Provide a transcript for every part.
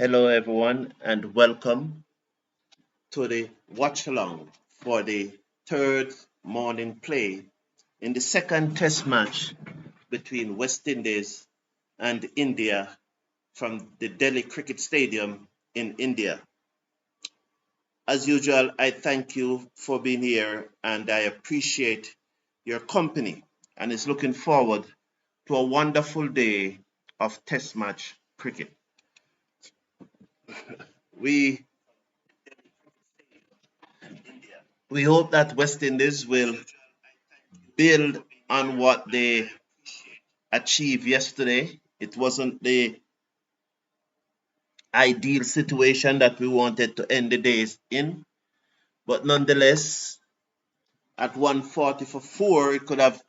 Hello, everyone, and welcome to the watch along for the third morning play in the second test match between West Indies and India from the Delhi Cricket Stadium in India. As usual, I thank you for being here and I appreciate your company and is looking forward to a wonderful day of test match cricket. We we hope that West Indies will build on what they achieved yesterday. It wasn't the ideal situation that we wanted to end the days in, but nonetheless, at 140 for 4, it could have,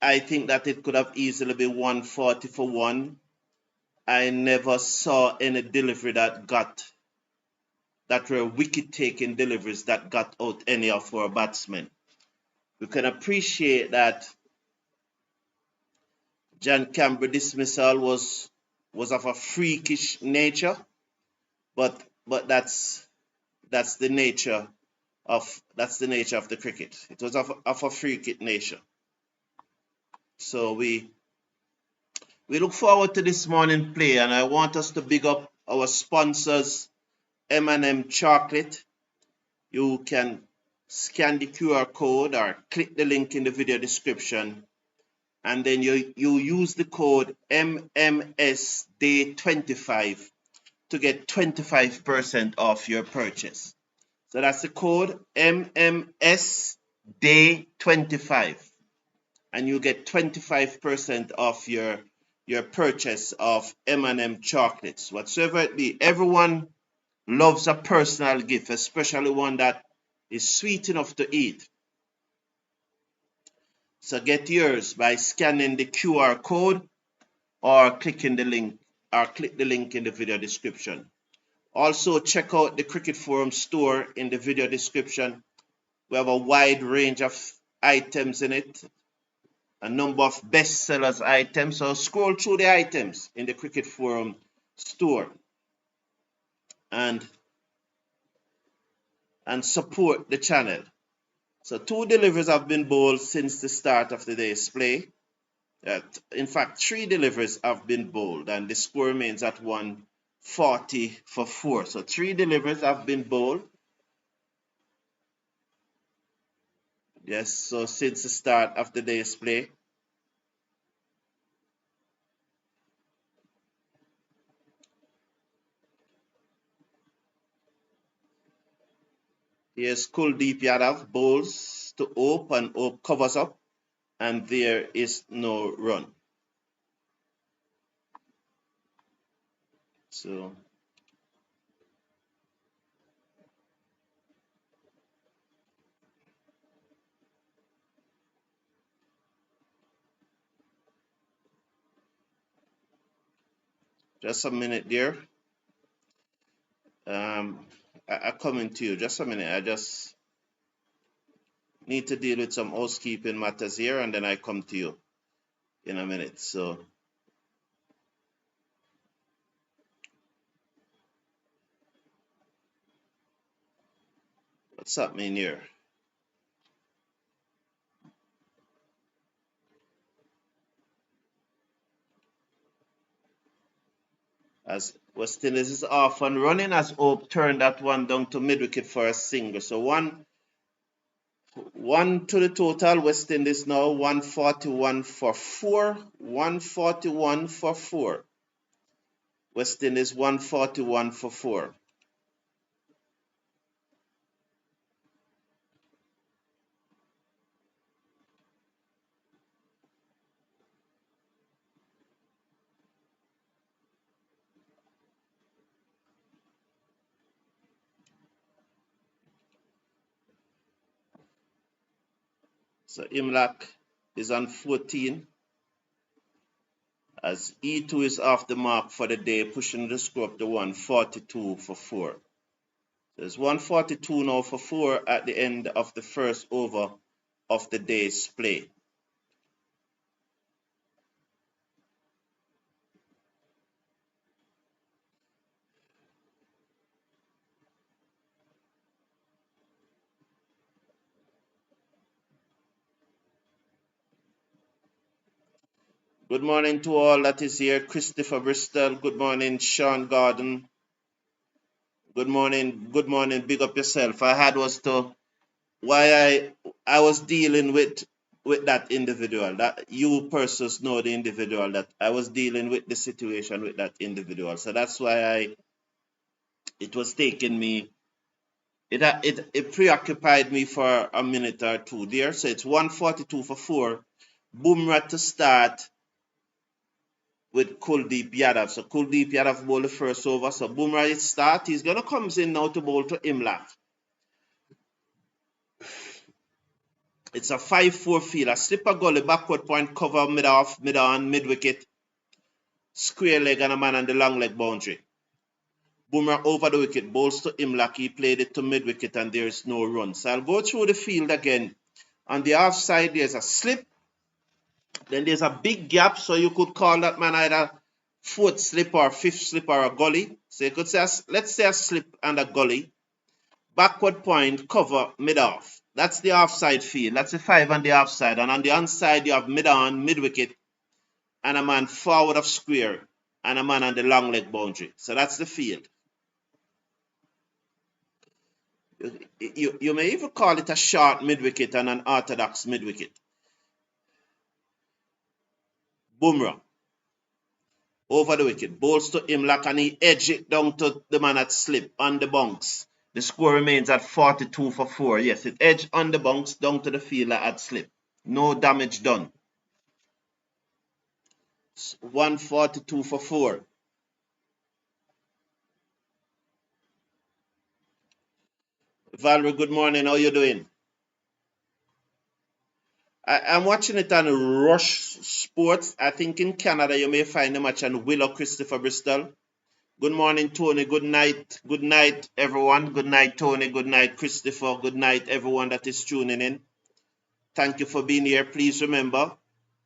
I think that it could have easily been 140 for 1. I never saw any delivery that were wicket taking deliveries that got out any of our batsmen. We can appreciate that John Campbell dismissal was of a freakish nature, but that's the nature of the cricket. It was of a freakish nature. So we look forward to this morning play, and I want us to big up our sponsors, M&M Chocolate. You can scan the QR code or click the link in the video description, and then you use the code MMSDay25 to get 25% off your purchase. So that's the code MMSDay25, and you get 25% off your purchase of M&M chocolates, whatsoever it be. Everyone loves a personal gift, especially one that is sweet enough to eat. So get yours by scanning the QR code or clicking the link or click the link in the video description. Also, check out the Cricket Forum store in the video description. We have a wide range of items in it, a number of bestsellers items. So scroll through the items in the Cricket Forum store and support the channel. So 2 deliveries have been bowled since the start of the day's play. In fact, 3 deliveries have been bowled, and the score remains at 140 for 4. So 3 deliveries have been bowled. Yes, so since the start of the day's play. Here's Kuldeep Yadav, bowls to Ope, and Ope covers up, and there is no run. So just a minute there. I coming to you. Just a minute. I just need to deal with some housekeeping matters here, and then I come to you in a minute. So what's happening here? As West Indies is off and running, as Hope turned that one down to mid wicket for a single. So one to the total. West Indies now 141 for 4. 141 for 4. West Indies 141 for 4. So Imlach is on 14 as E2 is off the mark for the day, pushing the score up to 142 for 4. There's 142 now for 4 at the end of the first over of the day's play. Good morning to all that is here. Christopher Bristol. Good morning, Sean Gordon. Good morning. Good morning. Big up yourself. I had was to why I was dealing with that individual. That you persons know the individual that I was dealing with the situation with that individual. So that's why it was taking me. It preoccupied me for a minute or two there. So it's 142 for 4. Bumrah to start with Kuldeep Yadav. So Kuldeep Yadav bowled the first over. So Bumrah is start. He's gonna come in now to bowl to Imlach. It's a 5-4 field. A slipper gully, backward point, cover, mid off, mid on, mid wicket, square leg and a man on the long leg boundary. Bumrah over the wicket, bowls to Imlach. He played it to mid wicket and there is no run. So I'll go through the field again. On the off side, there's a slip. Then there's a big gap, so you could call that man either fourth slip or fifth slip or a gully. So you could say, let's say a slip and a gully. Backward point, cover, mid off. That's the offside field. That's the 5 on the offside. And on the onside, you have mid on, mid wicket, and a man forward of square, and a man on the long leg boundary. So that's the field. You may even call it a short mid wicket and an orthodox mid wicket. Bumrah over the wicket, bowls to Imlach and he edged it down to the man at slip on the bunks. The score remains at 42 for 4. Yes, it edged on the bunks down to the fielder at slip. No damage done. 142 for 4. Valerie, good morning. How you doing? I'm watching it on Rush Sports. I think in Canada you may find the match on Willow Christopher Bristol. Good morning, Tony. Good night. Good night, everyone. Good night, Tony. Good night, Christopher. Good night, everyone that is tuning in. Thank you for being here. Please remember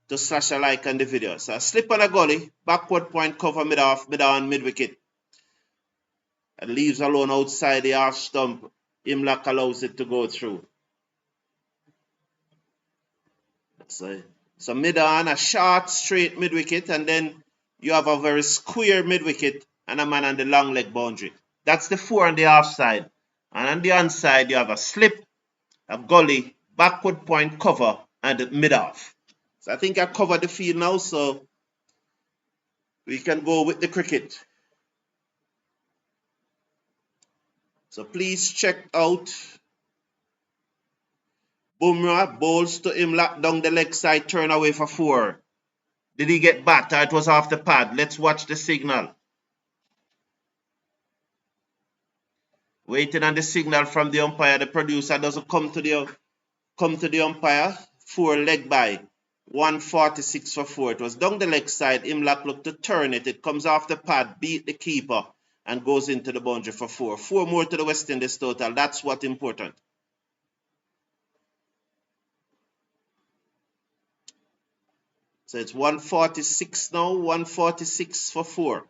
to slash a like on the video. So a slip on a gully, backward point, cover mid off, mid on, mid wicket. And leaves alone outside the half stump. Imlach allows it to go through. So mid on, a short, straight mid wicket, and then you have a very square mid wicket and a man on the long leg boundary. That's the 4 on the offside. And on the onside, you have a slip, a gully, backward point, cover, and mid off. So I think I covered the field now, so we can go with the cricket. So please check out Bumrah bowls to Imlach down the leg side, turn away for 4. Did he get bat or it was off the pad? Let's watch the signal. Waiting on the signal from the umpire. The producer doesn't come to the umpire. 4 leg by. 146 for 4. It was down the leg side. Imlach looked to turn it. It comes off the pad, beat the keeper, and goes into the boundary for 4. 4 more to the West Indies total. That's what's important. So it's 146 now. 146 for 4.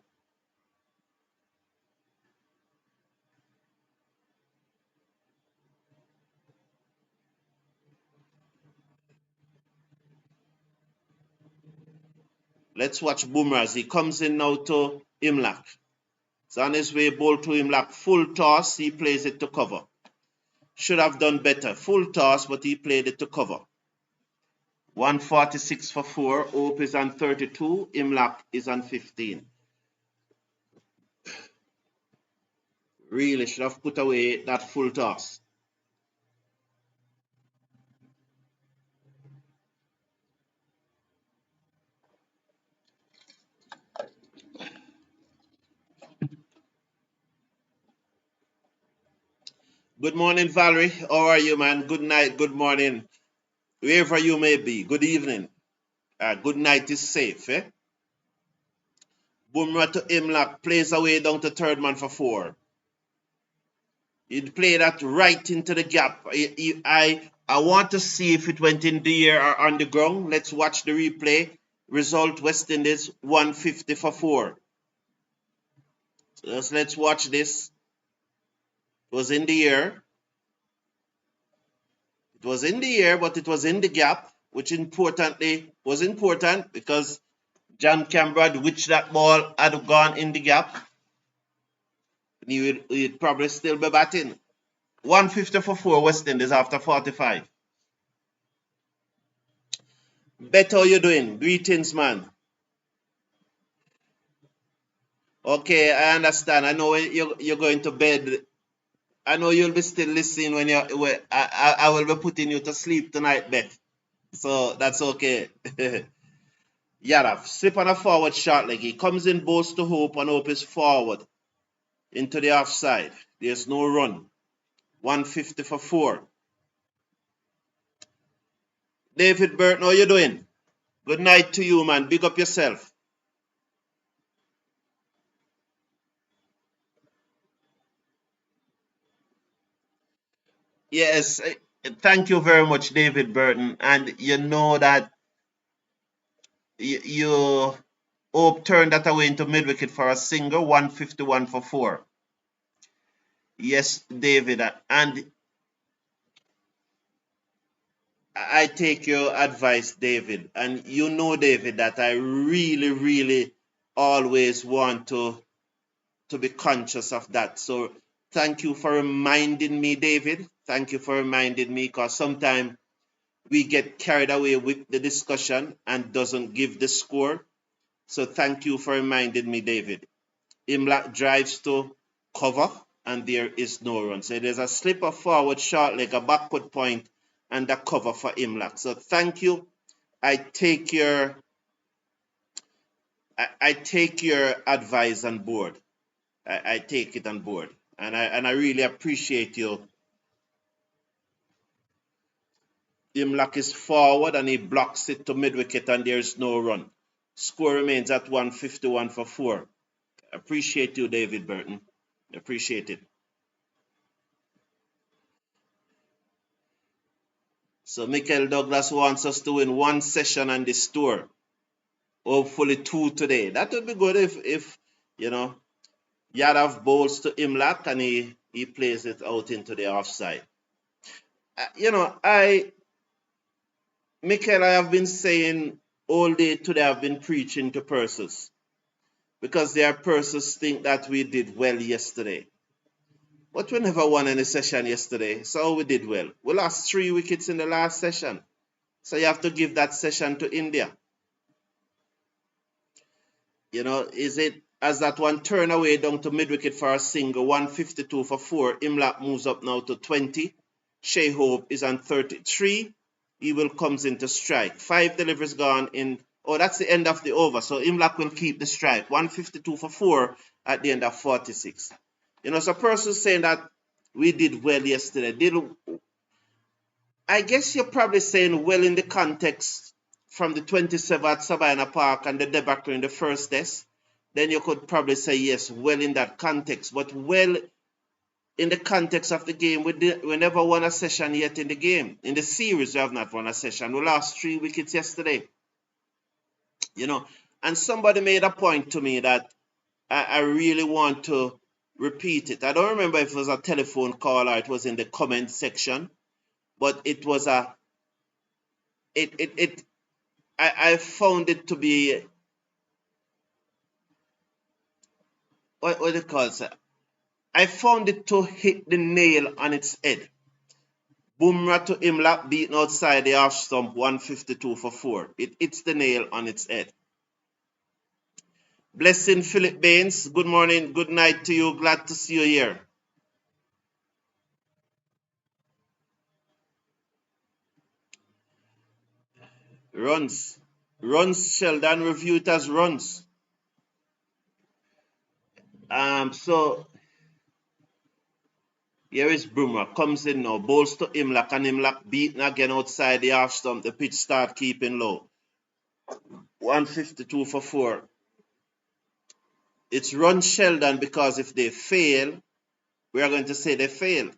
Let's watch Bumrah as he comes in now to Imlach. So on his way, ball to Imlach. Full toss, he plays it to cover. Should have done better. Full toss, but he played it to cover. 146 for 4. Hope is on 32. Imlach is on 15. Really should have put away that full toss. Good morning, Valerie. How are you, man? Good night, good morning. Wherever you may be. Good evening. Good night is safe, eh? Bumrah to Imlach. Plays away down to third man for 4. He'd play that right into the gap. I want to see if it went in the air or on the ground. Let's watch the replay. Result, West Indies 150 for 4. So let's watch this. It was in the air. It was in the air, but it was in the gap, which importantly was important because John Cambrad, which that ball had gone in the gap, he'd probably still be batting. 150 for 4 West Indies after 45. Better, how you doing? Greetings, man. Okay, I understand. I know you're going to bed. I know you'll be still listening when I will be putting you to sleep tonight, Beth. So that's okay. Yaraf, slip on a forward short leg. He comes in both to Hope and Hope is forward into the offside. There's no run. 150 for 4. David Burton, how you doing? Good night to you, man. Big up yourself. Yes, thank you very much, David Burton. And you know that you Hope turned that away into mid wicket for a single, 151 for 4. Yes, David. And I take your advice, David. And you know, David, that I really, really always want to be conscious of that. So thank you for reminding me, David. Thank you for reminding me, because sometimes we get carried away with the discussion and doesn't give the score. So thank you for reminding me, David. Imlach drives to cover and there is no run. So there's a slipper forward short leg, a backward point, and a cover for Imlach. So thank you. I take your advice on board. I take it on board. And I really appreciate you. Imlach is forward and he blocks it to mid wicket and there's no run. Score remains at 151 for 4. Appreciate you, David Burton. Appreciate it. So Michael Douglas wants us to win 1 session on this tour. Hopefully 2 today. That would be good if you know, Yadav bowls to Imlach and he plays it out into the offside. You know, Michael, I have been saying all day today, I've been preaching to persons. Because there are persons think that we did well yesterday. But we never won any session yesterday, so we did well. We lost 3 wickets in the last session. So you have to give that session to India. You know, is it as that one turn away down to mid wicket for a single, 152 for 4. Imlach moves up now to 20. Shea Hope is on 33. He will comes into strike. 5 deliveries gone in. Oh, that's the end of the over. So Imlach will keep the strike. 152 for 4 at the end of 46. You know, so a person saying that we did well yesterday. I guess you're probably saying well in the context from the 27 at Savannah Park and the debacle in the first test. Then you could probably say yes, well in that context. But well in the context of the game, we never won a session yet in the game. In the series, we have not won a session. We lost 3 wickets yesterday. You know, and somebody made a point to me that I really want to repeat it. I don't remember if it was a telephone call or it was in the comment section, but it was I found it to be, what do you call it? I found it to hit the nail on its head. Bumrah to Imlach beaten outside the half stump, 152 for 4. It hits the nail on its head. Blessing Philip Baines, good morning, good night to you. Glad to see you here. Runs. Sheldon, review it as runs. So here is Bumrah, comes in now, bowls to Imlach, and Imlach beaten again outside the half stump. The pitch start keeping low. 152 for 4. It's run Sheldon because if they fail, we are going to say they fail.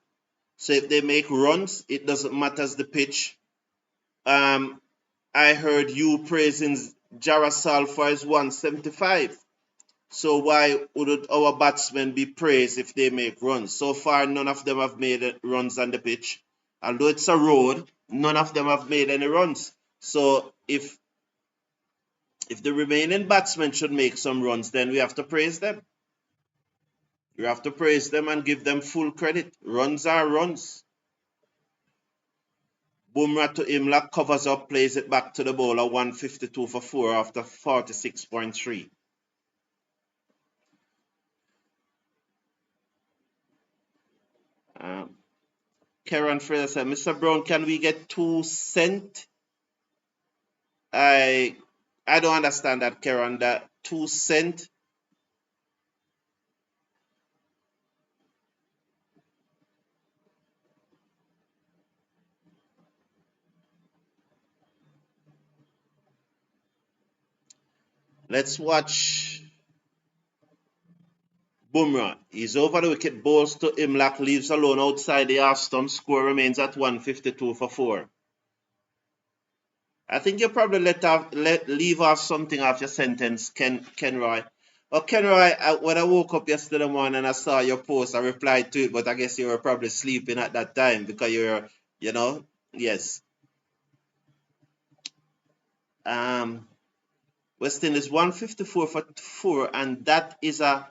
So if they make runs, it doesn't matter as the pitch. I heard you praising Jarasal for his 175. So why would our batsmen be praised if they make runs? So far, none of them have made runs on the pitch. Although it's a road, none of them have made any runs. So if If the remaining batsmen should make some runs, then we have to praise them. We have to praise them and give them full credit. Runs are runs. Bumrah to Imlach covers up, plays it back to the bowler, 152 for 4 after 46.3. Karen Fraser said, Mr. Brown, can we get 2 cents? I don't understand that, Karen. That 2 cents. Let's watch Bumrah. He's over the wicket, bowls to Imlach, leaves alone outside the half stump. Score remains at 152 for 4. I think you probably leave off something off your sentence, Ken Roy. Oh, Ken Roy, when I woke up yesterday morning and I saw your post, I replied to it, but I guess you were probably sleeping at that time because you're, yes. West Indies 154 for 4, and that is a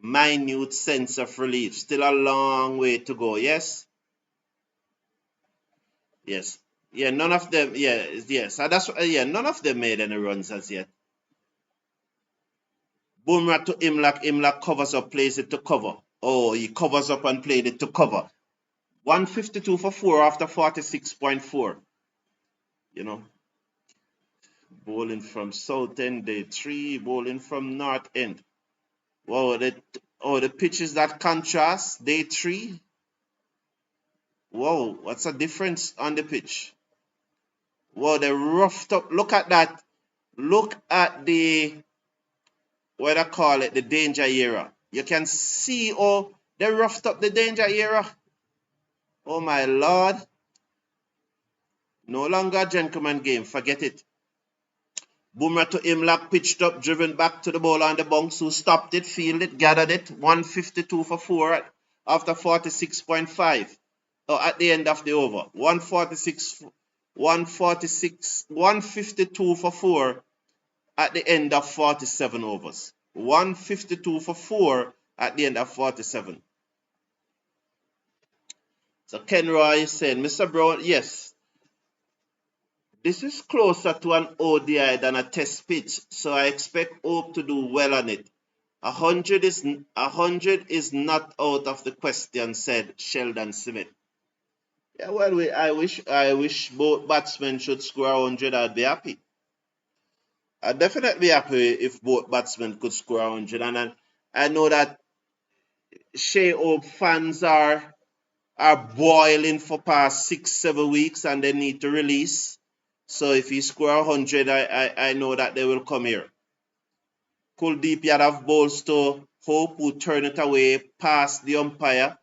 minute sense of relief. Still a long way to go, yes? Yes. Yeah, none of them, yes. None of them made any runs as yet. Bumrah to Imlach. Imlach covers up, plays it to cover. Oh, he covers up and played it to cover. 152 for 4 after 46.4. Bowling from South End, day 3. Bowling from North End. Wow, the pitch is that contrast, day 3. Whoa, what's the difference on the pitch? Whoa, they roughed up. Look at that. Look at the, what I call it, the danger area. You can see, oh, they roughed up the danger area. Oh, my Lord. No longer a gentleman game. Forget it. Bumrah to Imlach, pitched up, driven back to the bowler on the bounce, who stopped it, fielded, gathered it. 152 for 4 after 46.5. At the end of the over. 152 for 4 at the end of 47 overs. 152 for 4 at the end of 47. So Ken Roy is saying, Mr. Brown, yes, this is closer to an ODI than a test pitch, so I expect Hope to do well on it. 100 is not out of the question, said Sheldon Smith. Yeah, well, I wish both batsmen should score 100. I'd be happy. I'd definitely be happy if both batsmen could score 100. And I know that Shea Hope fans are boiling for past 6-7 weeks and they need to release. So if he score 100, I know that they will come here. Kuldeep Yadav bowls to Hope, who turn it away past the umpire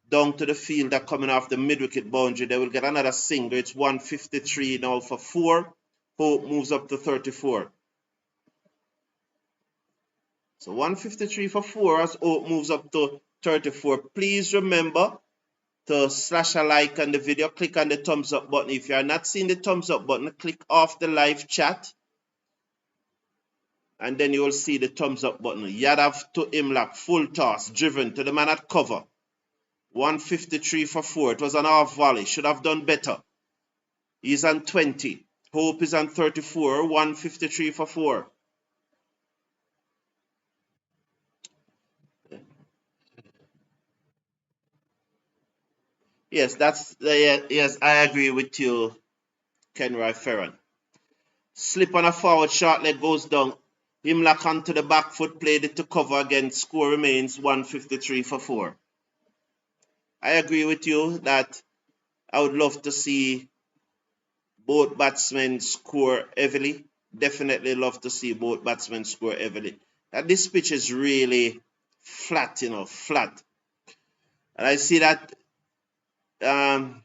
down to the fielder coming off the mid-wicket boundary. They will get another single. It's 153 now for 4. Hope moves up to 34. So 153 for 4 as Hope moves up to 34. Please remember to slash a like on the video. Click on the thumbs up button. If you are not seeing the thumbs up button, click off the live chat. And then you will see the thumbs up button. Yadav to Imlach, full toss, driven to the man at cover. 153 for 4. It was an half volley. Should have done better. He's on 20. Hope is on 34. 153 for 4. Yes, yes, I agree with you, Kenroy Ferran. Slip on a forward, short leg goes down. Imlach onto the back foot, played it to cover again. Score remains 153 for 4. I agree with you that I would love to see both batsmen score heavily. Definitely love to see both batsmen score heavily. This pitch is really flat, flat. And I see that over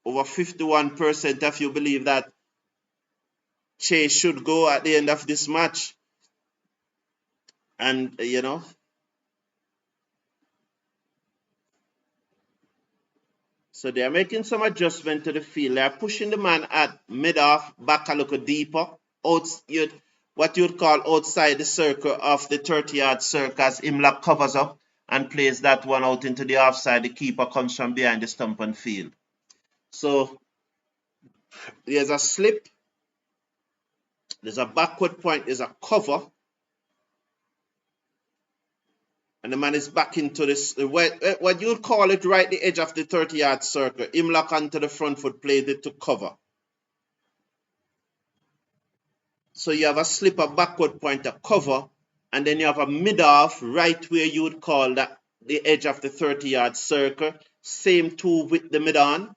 51% of you believe that Che should go at the end of this match. And, so they are making some adjustment to the field. They are pushing the man at mid-off, back a little deeper, what you'd call outside the circle of the 30-yard circle, as Imlach covers up and plays that one out into the offside. The keeper comes from behind the stump and field. So there's a slip, there's a backward point, there's a cover, and the man is back into this, what you'd call it, right the edge of the 30-yard circle. Imlach onto the front foot, played it to cover. So you have a slip, a backward point, a cover, and then you have a mid-off right where you would call that the edge of the 30-yard circle. Same two with the mid-on.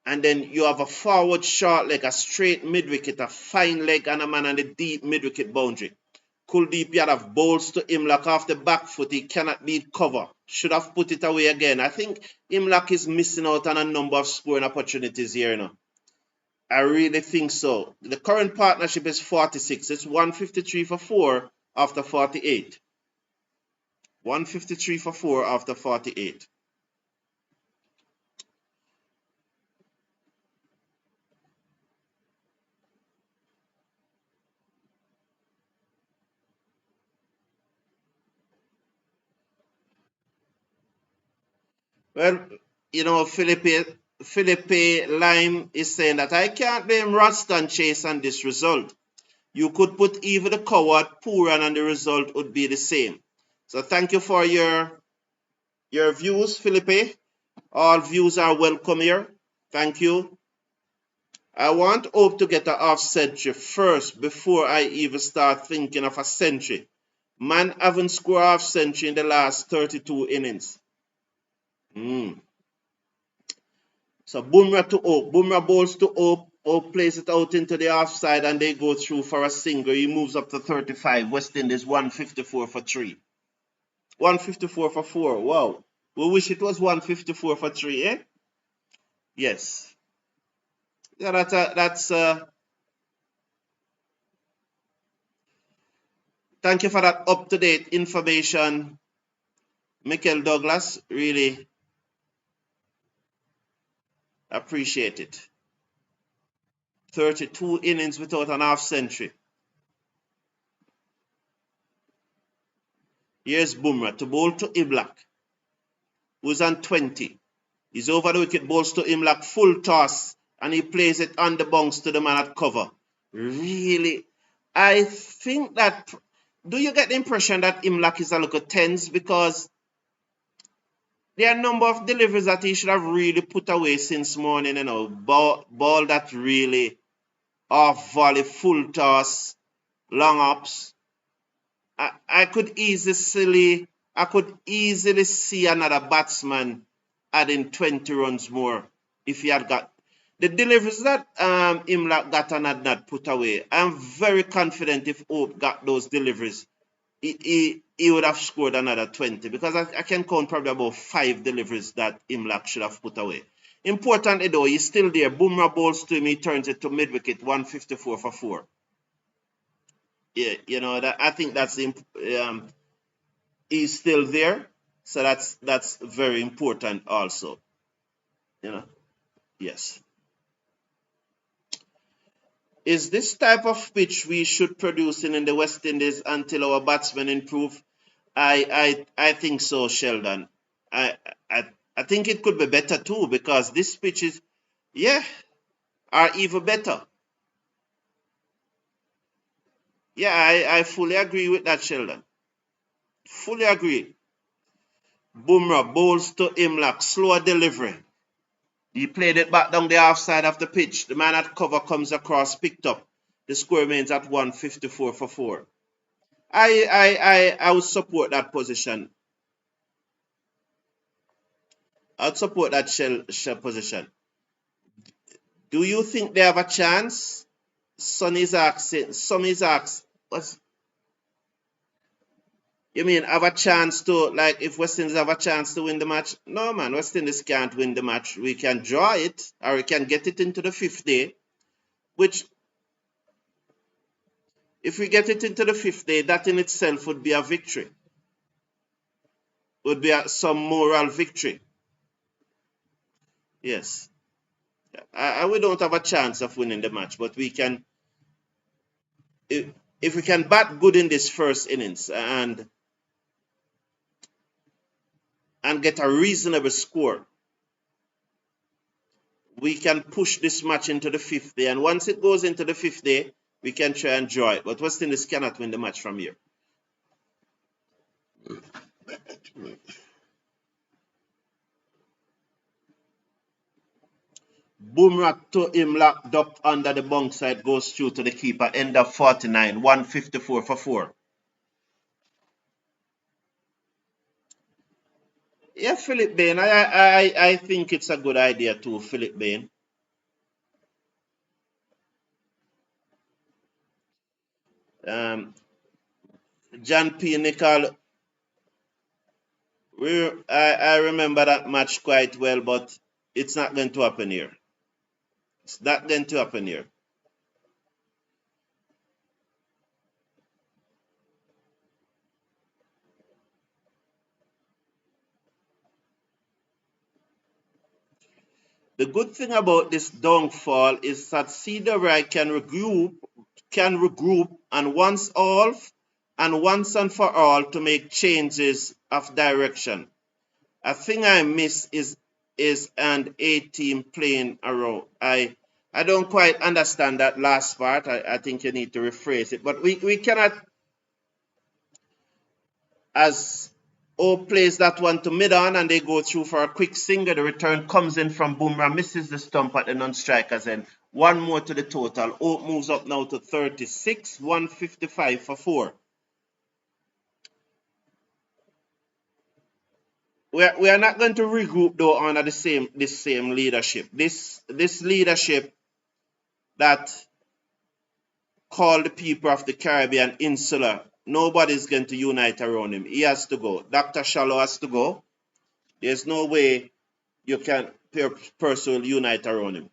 And then you have a forward short leg, a straight mid-wicket, a fine leg, and a man on the deep mid-wicket boundary. Kuldeep Yadav bowls to Imlach off the back foot. He cannot beat cover. Should have put it away again. I think Imlach is missing out on a number of scoring opportunities here, you know. I really think so. The current partnership is 46. It's 153 for 4 after 48. 153 for 4 after 48. Well, you know, Philippe Lime is saying that I can't blame Roston Chase on this result. You could put even the coward Puran and the result would be the same. So thank you for your views, Philippe. All views are welcome here. Thank you. I want Hope to get an half century first before I even start thinking of a century. Man haven't scored half century in the last 32 innings. So Bumrah to Hope. Bumrah bowls to Hope. Hope plays it out into the offside and they go through for a single. He moves up to 35. West Indies 154 for 3. 154 for 4. Wow. We wish it was 154 for 3, eh? Yes. Yeah, that's thank you for that up-to-date information, Michael Douglas. Really appreciate it. 32 innings without an half century. Here's Bumrah to bowl to Imlach, who's on 20. He's over the wicket, bowls to Imlach, full toss, and he plays it on the bounce to the man at cover. Really, I think that, do you get the impression that Imlach is a little tense? Because there are a number of deliveries that he should have really put away since morning, you know. Ball that really off volley, full toss, long ups. I could easily see another batsman adding 20 runs more if he had got the deliveries that Imlach got and had not put away. I'm very confident if Hope got those deliveries, he would have scored another 20, because I can count probably about 5 deliveries that Imlach should have put away. Importantly though, he's still there. Bumrah bowls to him, he turns it to mid-wicket, 154 for 4. Yeah, you know, that I think that's he's still there, so that's very important also. You know, yes. Is this type of pitch we should produce in the West Indies until our batsmen improve? I think so, Sheldon. I think it could be better too, because this pitch is, yeah, are even better. Yeah, I fully agree with that, Sheldon. Fully agree. Bumrah bowls to Imlach, slower delivery. He played it back down the offside of the pitch. The man at cover comes across, picked up. The score remains at 154 for 4. I would support that position. I'd support that shell position. Do you think they have a chance? Some is asking, what's, you mean have a chance to, like, if West Indies have a chance to win the match? No, man, West Indies can't win the match. We can draw it, or we can get it into the 5th day, which, if we get it into the 5th day, that in itself would be a victory. Would be some moral victory. Yes. We don't have a chance of winning the match, but we can if we can bat good in this first innings and get a reasonable score, we can push this match into the 5th day. And once it goes into the 5th day, we can try and draw it. But West Indies cannot win the match from here. Boomerang to Imlach, ducked under the bunk side, goes through to the keeper. End of 49, 154 for 4. Yeah, Philip Bain. I think it's a good idea too, Philip Bain. John P. Nicol, I remember that match quite well, but it's not going to happen here. It's not going to happen here. The good thing about this downfall is that Cedar Right can regroup and once and for all to make changes of direction. A thing I miss is an A team playing around. I don't quite understand that last part. I think you need to rephrase it. But we cannot, as O plays that one to mid-on and they go through for a quick single. The return comes in from Boomerang, misses the stump at the non-striker's end. One more to the total. O moves up now to 36, 155 for 4. We are not going to regroup though under this same leadership. This leadership that called the people of the Caribbean insular, nobody's going to unite around him. He has to go. Dr. Shallow has to go. There's no way you can person will unite around him.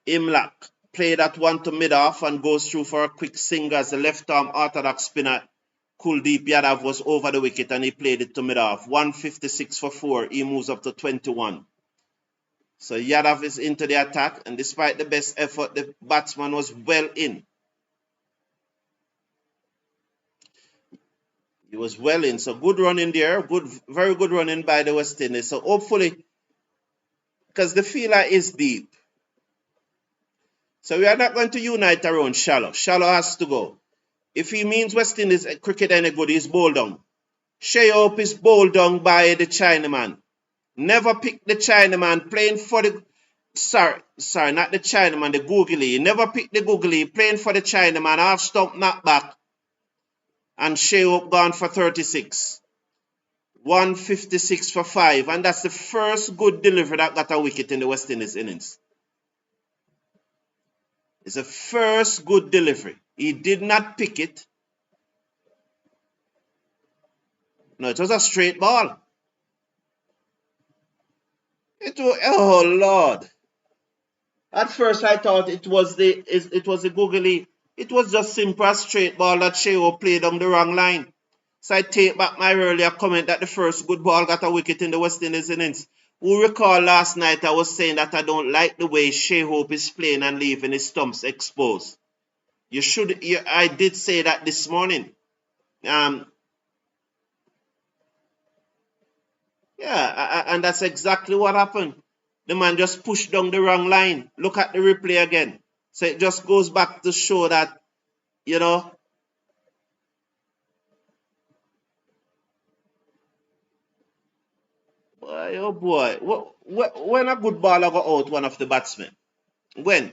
Imlach played that one to mid-off and goes through for a quick single as the left-arm orthodox spinner Kuldeep Yadav was over the wicket and he played it to mid-off. 156 for 4. He moves up to 21. So Yadav is into the attack, and despite the best effort, the batsman was well in. He was well in. So good run in there. Very good running by the West Indies. So hopefully, because the fielder is deep. So we are not going to unite around Shallow. Shallow has to go. If he means West Indies cricket any good, he's bowled down. Shea Hope is bowled down by the Chinaman. Never pick the Chinaman playing for the... Sorry, not the Chinaman, the Googly. Never pick the Googly playing for the Chinaman. Half stump knock back. And Shea Hope gone for 36. 156 for 5. And that's the first good delivery that got a wicket in the West Indies innings. It's the first good delivery. He did not pick it. No, it was a straight ball. It was, oh Lord. At first I thought it was the googly. It was just simple a straight ball that Shea Hope played on the wrong line. So I take back my earlier comment that the first good ball got a wicket in the West Indies innings. Who recall last night I was saying that I don't like the way Shea Hope is playing and leaving his stumps exposed. I did say that this morning. Yeah, and that's exactly what happened. The man just pushed down the wrong line. Look at the replay again. So it just goes back to show that, you know, boy, oh boy. When a good baller go out one of the batsmen? When?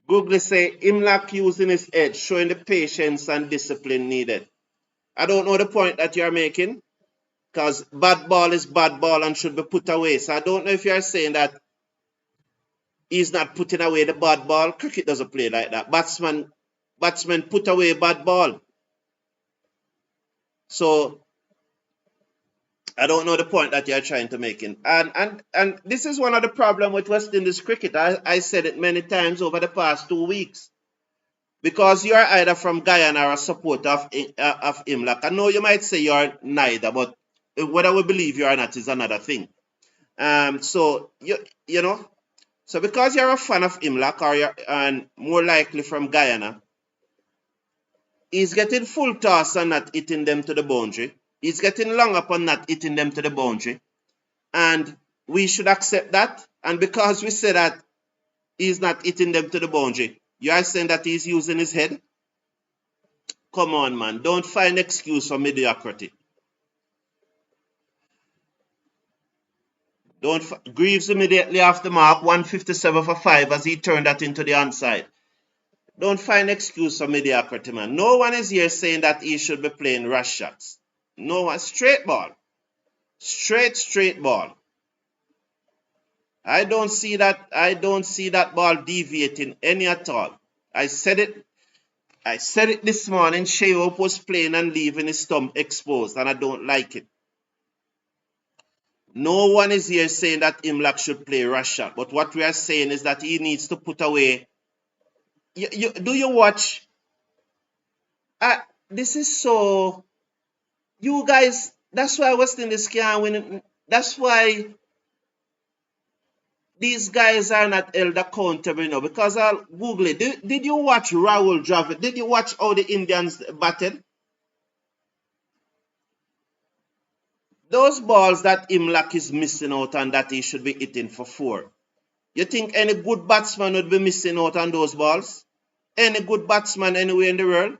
Google say Imlach using his edge, showing the patience and discipline needed. I don't know the point that you're making, because bad ball is bad ball and should be put away. So I don't know if you're saying that he's not putting away the bad ball. Cricket doesn't play like that. Batsmen put away bad ball. So I don't know the point that you're trying to make. And this is one of the problems with West Indies cricket. I said it many times over the past 2 weeks. Because you're either from Guyana or a supporter of Imlach. I know you might say you're neither, but whether we believe you or not is another thing. So you know, so because you're a fan of Imlach, and more likely from Guyana, he's getting full toss and not hitting them to the boundary. He's getting long up and not hitting them to the boundary. And we should accept that. And because we say that he's not hitting them to the boundary, you are saying that he's using his head? Come on, man. Don't find excuse for mediocrity. Greaves immediately off the mark, 157 for 5 as he turned that into the onside. Don't find excuse for mediocrity, man. No one is here saying that he should be playing rush shots. No one. Straight ball. Straight ball. I don't see that ball deviating any at all. I said it this morning. Shea Hope was playing and leaving his thumb exposed, and I don't like it. No one is here saying that Imlach should play rush shot, but what we are saying is that he needs to put away. Do you watch? This is so. You guys, that's why West Indies can't win. That's why these guys are not held accountable, because I'll Google it. Did you watch Rahul Dravid? Did you watch how the Indians batted? Those balls that Imlach is missing out on that he should be hitting for 4. You think any good batsman would be missing out on those balls? Any good batsman anywhere in the world?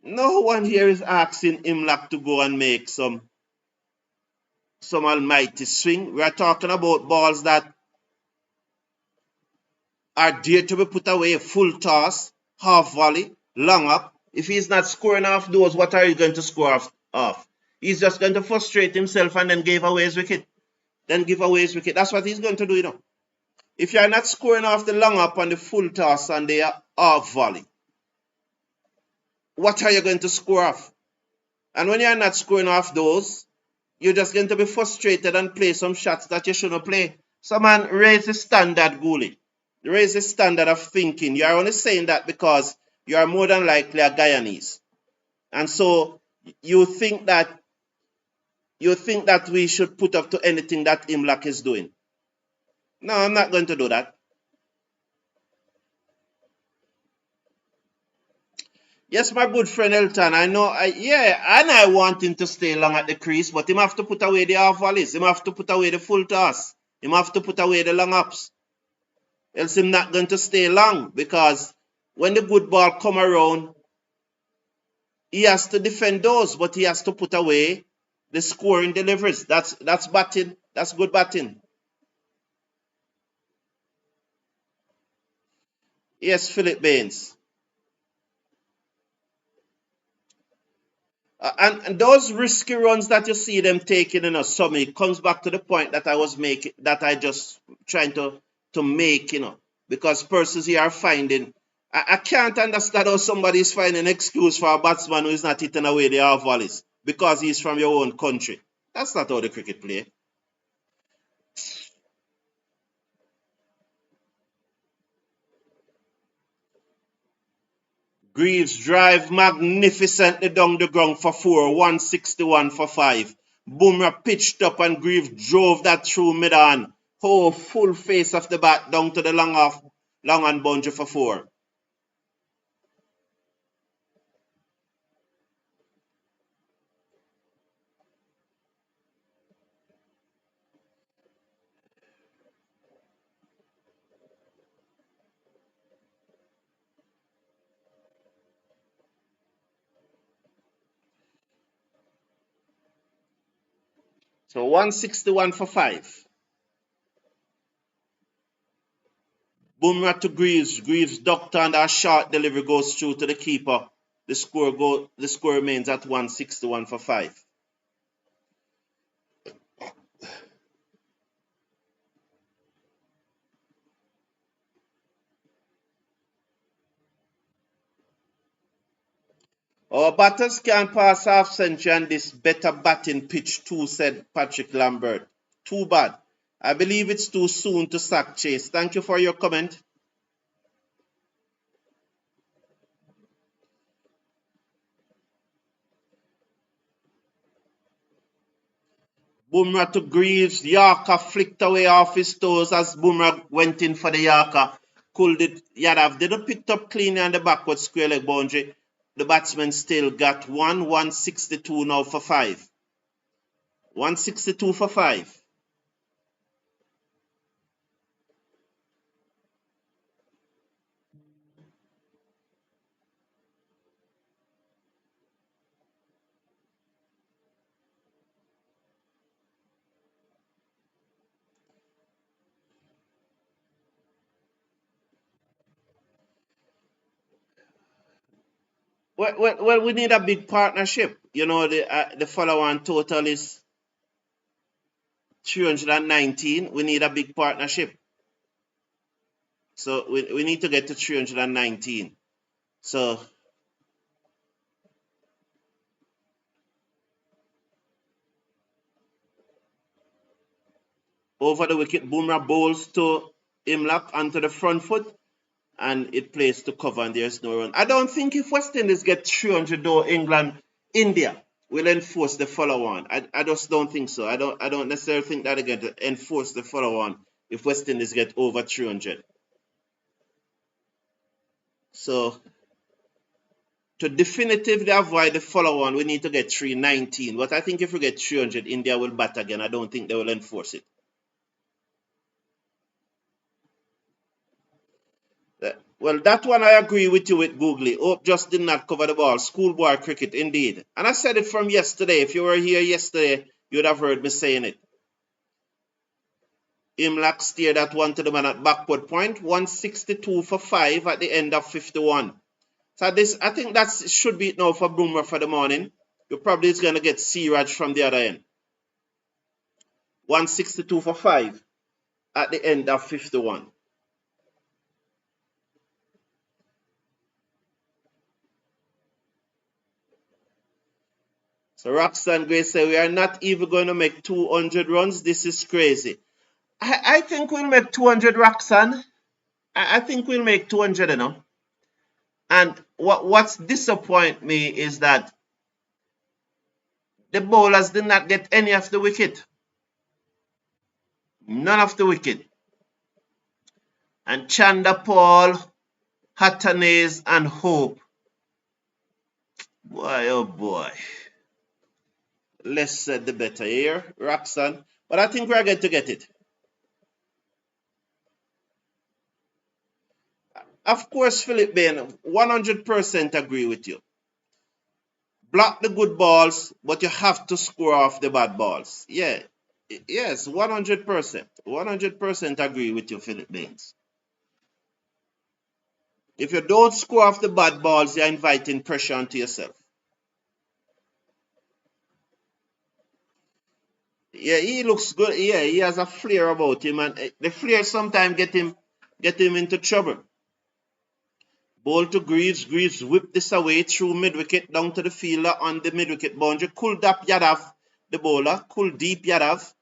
No one here is asking Imlach to go and make some almighty swing. We are talking about balls that are there to be put away, full toss, half volley, long up. If he's not scoring off those, what are you going to score off? He's just going to frustrate himself and then give away his wicket. That's what he's going to do, If you're not scoring off the long up and the full toss and the half volley, what are you going to score off? And when you're not scoring off those, you're just going to be frustrated and play some shots that you shouldn't play. So, man, raise the standard, Gooley. Raise the standard of thinking. You're only saying that because you are more than likely a Guyanese. And so you think that we should put up to anything that Imlach is doing. No, I'm not going to do that. Yes, my good friend Elton, I know, and I want him to stay long at the crease, but him have to put away the half volleys, him have to put away the full toss, him have to put away the long ups. Else him not going to stay long, because when the good ball come around, he has to defend those, but he has to put away the scoring deliveries. That's batting. That's good batting. Yes, Philip Baines. And those risky runs that you see them taking in a summit comes back to the point that I was making, that I just trying to make, because persons here are finding. I can't understand how somebody is finding an excuse for a batsman who is not hitting away the half volleys because he's from your own country. That's not how the cricket play. Greaves drive magnificently down the ground for 4, 161 for 5. Bumrah pitched up and Greaves drove that through mid-on. Oh, full face of the bat down to the long on boundary for 4. So 161 for 5. Bumrah to Greaves. Greaves ducked and a short delivery goes through to the keeper. The score remains at 161 for 5. Our batters can pass half century on this better batting pitch too, said Patrick Lambert. Too bad. I believe it's too soon to sack Chase. Thank you for your comment. Bumrah to Greaves. Yorker flicked away off his toes as Bumrah went in for the Yorker. Cooled it. Yadav didn't pick up cleanly on the backward square leg boundary. The batsman still got 162 now for 5. 162 for 5. Well, we need a big partnership. You know, the follow-on total is 319. We need a big partnership. So we need to get to 319. So over the wicket, Bumrah bowls to Imlach onto the front foot, and it plays to cover, and there's no run. I don't think if West Indies get 300 though, India will enforce the follow-on. I just don't think so. I don't necessarily think that they're going to enforce the follow-on if West Indies get over 300. So to definitively avoid the follow-on, we need to get 319. But I think if we get 300, India will bat again. I don't think they will enforce it. Well, that one I agree with you with Googly. Hope just did not cover the ball. Schoolboy cricket, indeed. And I said it from yesterday. If you were here yesterday, you would have heard me saying it. Imlach steered that one to the man at backward point. 162 for 5 at the end of 51. So this, I think that should be it now for Bumrah for the morning. You probably is going to get Siraj from the other end. 162 for 5 at the end of 51. So Roxanne Gray say we are not even going to make 200 runs. This is crazy. I think we'll make 200, Roxanne. I think we'll make 200, you know. And what's disappoint me is that the bowlers did not get any of the wicket. None of the wicket. And Chanda Paul, Hatanese, and Hope. Boy, oh boy. Less said the better here, Roxanne. But I think we're going to get it. Of course, Philip Bain, 100% agree with you. Block the good balls, but you have to score off the bad balls. Yeah, yes, 100%. 100% agree with you, Philip Baines. If you don't score off the bad balls, you're inviting pressure onto yourself. Yeah, he looks good. Yeah, he has a flair about him, and the flair sometimes get him into trouble. Ball to Greaves. Greaves whipped this away through mid-wicket down to the fielder on the mid-wicket boundary. Cooled up Yadav, the bowler. Cooled deep Yadav.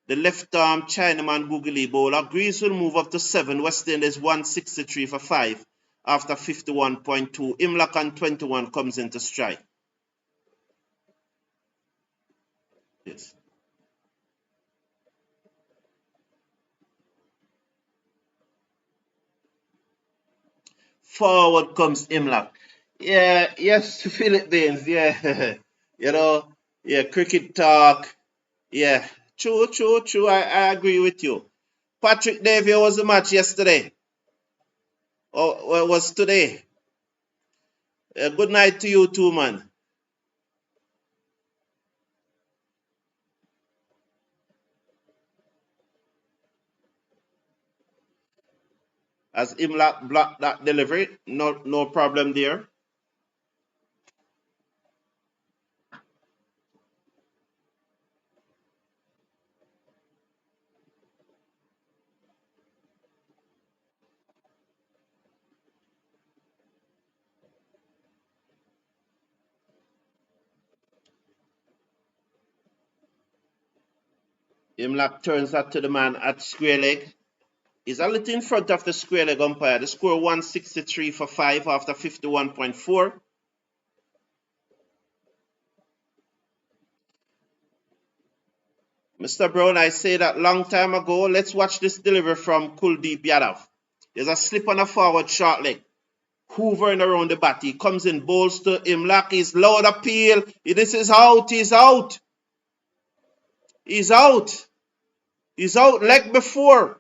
The left-arm Chinaman googly bowler. Greaves will move up to 7. West Indies 163 for 5 after 51.2. Imlach on 21 comes into strike. Yes. Forward comes Imlach. Yeah, yes, Philip Baines, yeah. You know, yeah, cricket talk. Yeah, true. I agree with you. Patrick Davey, was the match yesterday? Oh, well, it was today. Good night to you too, man. As Imlach blocked that delivery, no problem there. Imlach turns that to the man at square leg. He's a little in front of the square leg umpire. The score 163 for 5 after 51.4. Mr. Brown, I say that long time ago. Let's watch this delivery from Kuldeep Yadav. There's a slip on a forward short leg. Hoovering around the bat. He comes in, bowls to Imlach. He's loud appeal. This is out. He's out. He's out. He's out leg before.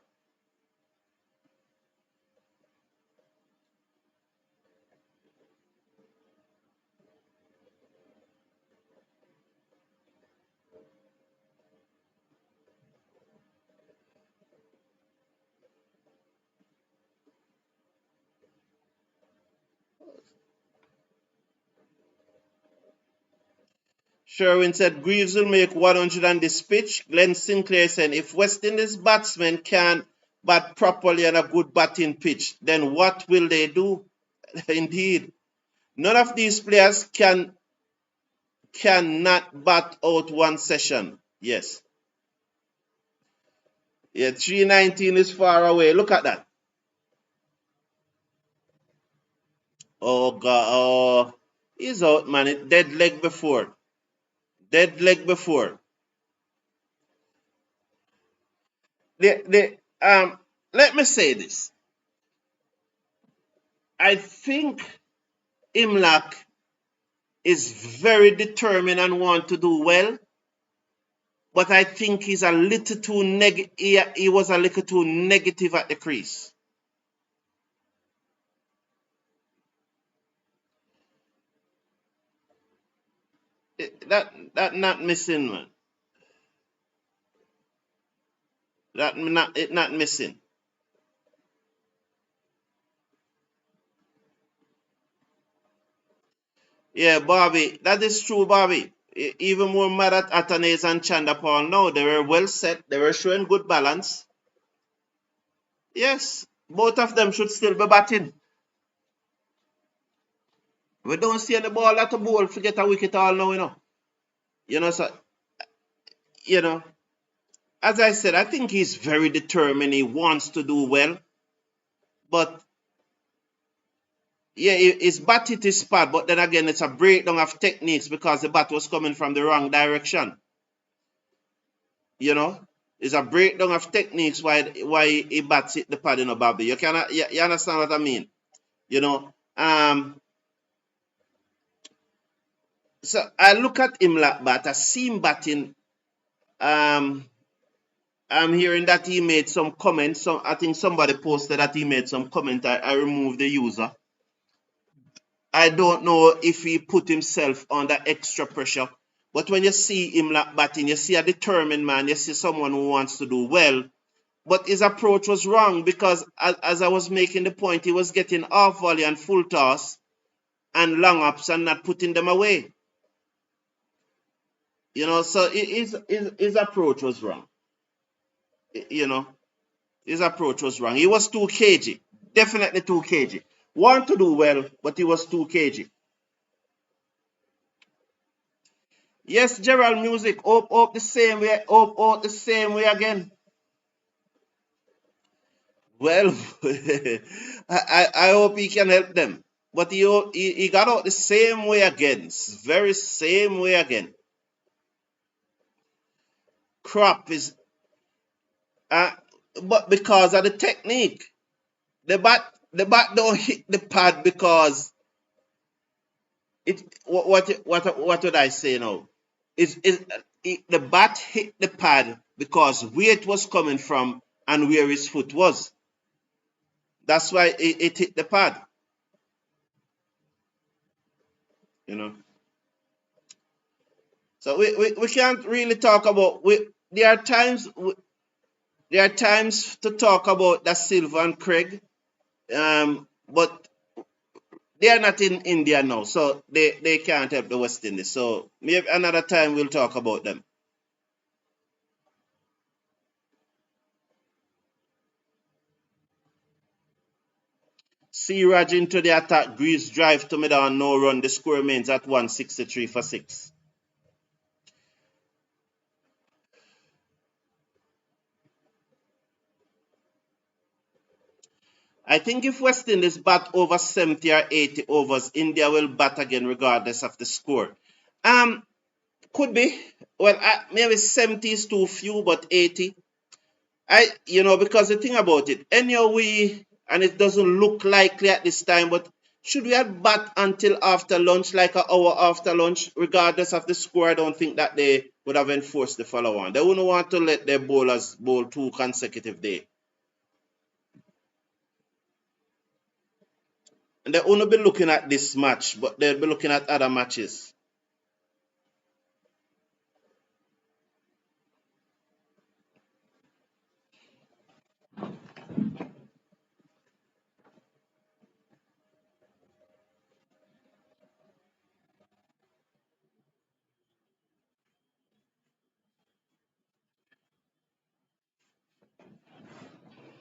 Sherwin said Greaves will make 100 on this pitch. Glenn Sinclair said if West Indies batsmen can't bat properly on a good batting pitch, then what will they do? Indeed. None of these players cannot bat out one session. Yes. Yeah, 319 is far away. Look at that. Oh God. Oh, he's out, man. Dead leg before. Dead leg before. Let me say this. I think Imlach is very determined and want to do well, but I think he's a little too he was a little too negative at the crease. That not missing, man. It not missing. Yeah, Bobby, that is true, Bobby. Even more mad at Atanes and Chandapal now. They were well set. They were showing good balance. Yes, both of them should still be batting. We don't see any ball at the ball. Forget a wicket all now, you know. So, you know, as I said, I think he's very determined. He wants to do well. But, yeah, his bat hit his pad. But then again, it's a breakdown of techniques because the bat was coming from the wrong direction. It's a breakdown of techniques why he bats hit the pad, Bobby. You understand what I mean? So I look at Imlach bat. I see him batting. I'm hearing that he made some comments. So I think somebody posted that he made some comment. I removed the user. I don't know if he put himself under extra pressure. But when you see Imlach batting, you see a determined man. You see someone who wants to do well. But his approach was wrong because, as I was making the point, he was getting off volley and full toss and long ups and not putting them away. So his approach was wrong. His approach was wrong. He was too cagey. Definitely too cagey. Want to do well, but he was too cagey. Yes, Gerald Music. Up the same way. Up the same way again. Well, I hope he can help them. But he got out the same way again. Very same way again. Crop is... but because of the technique. The bat don't hit the pad because... What would I say now? The bat hit the pad because where it was coming from and where his foot was. That's why it hit the pad. So we can't really talk about. There are times to talk about Da Silva and Craig, but they are not in India now, so they can't help the West Indies. So maybe another time we'll talk about them. Raj into the attack. Greaves drive to middle and no run. The score remains at 163 for 6. I think if West Indies bat over 70 or 80 overs, India will bat again regardless of the score. Could be. Well, maybe 70 is too few, but 80. Because the thing about it, anyway, and it doesn't look likely at this time, but should we have bat until after lunch, like an hour after lunch, regardless of the score? I don't think that they would have enforced the follow on. They wouldn't want to let their bowlers bowl 2 consecutive days. And they won't be looking at this match, but they'll be looking at other matches.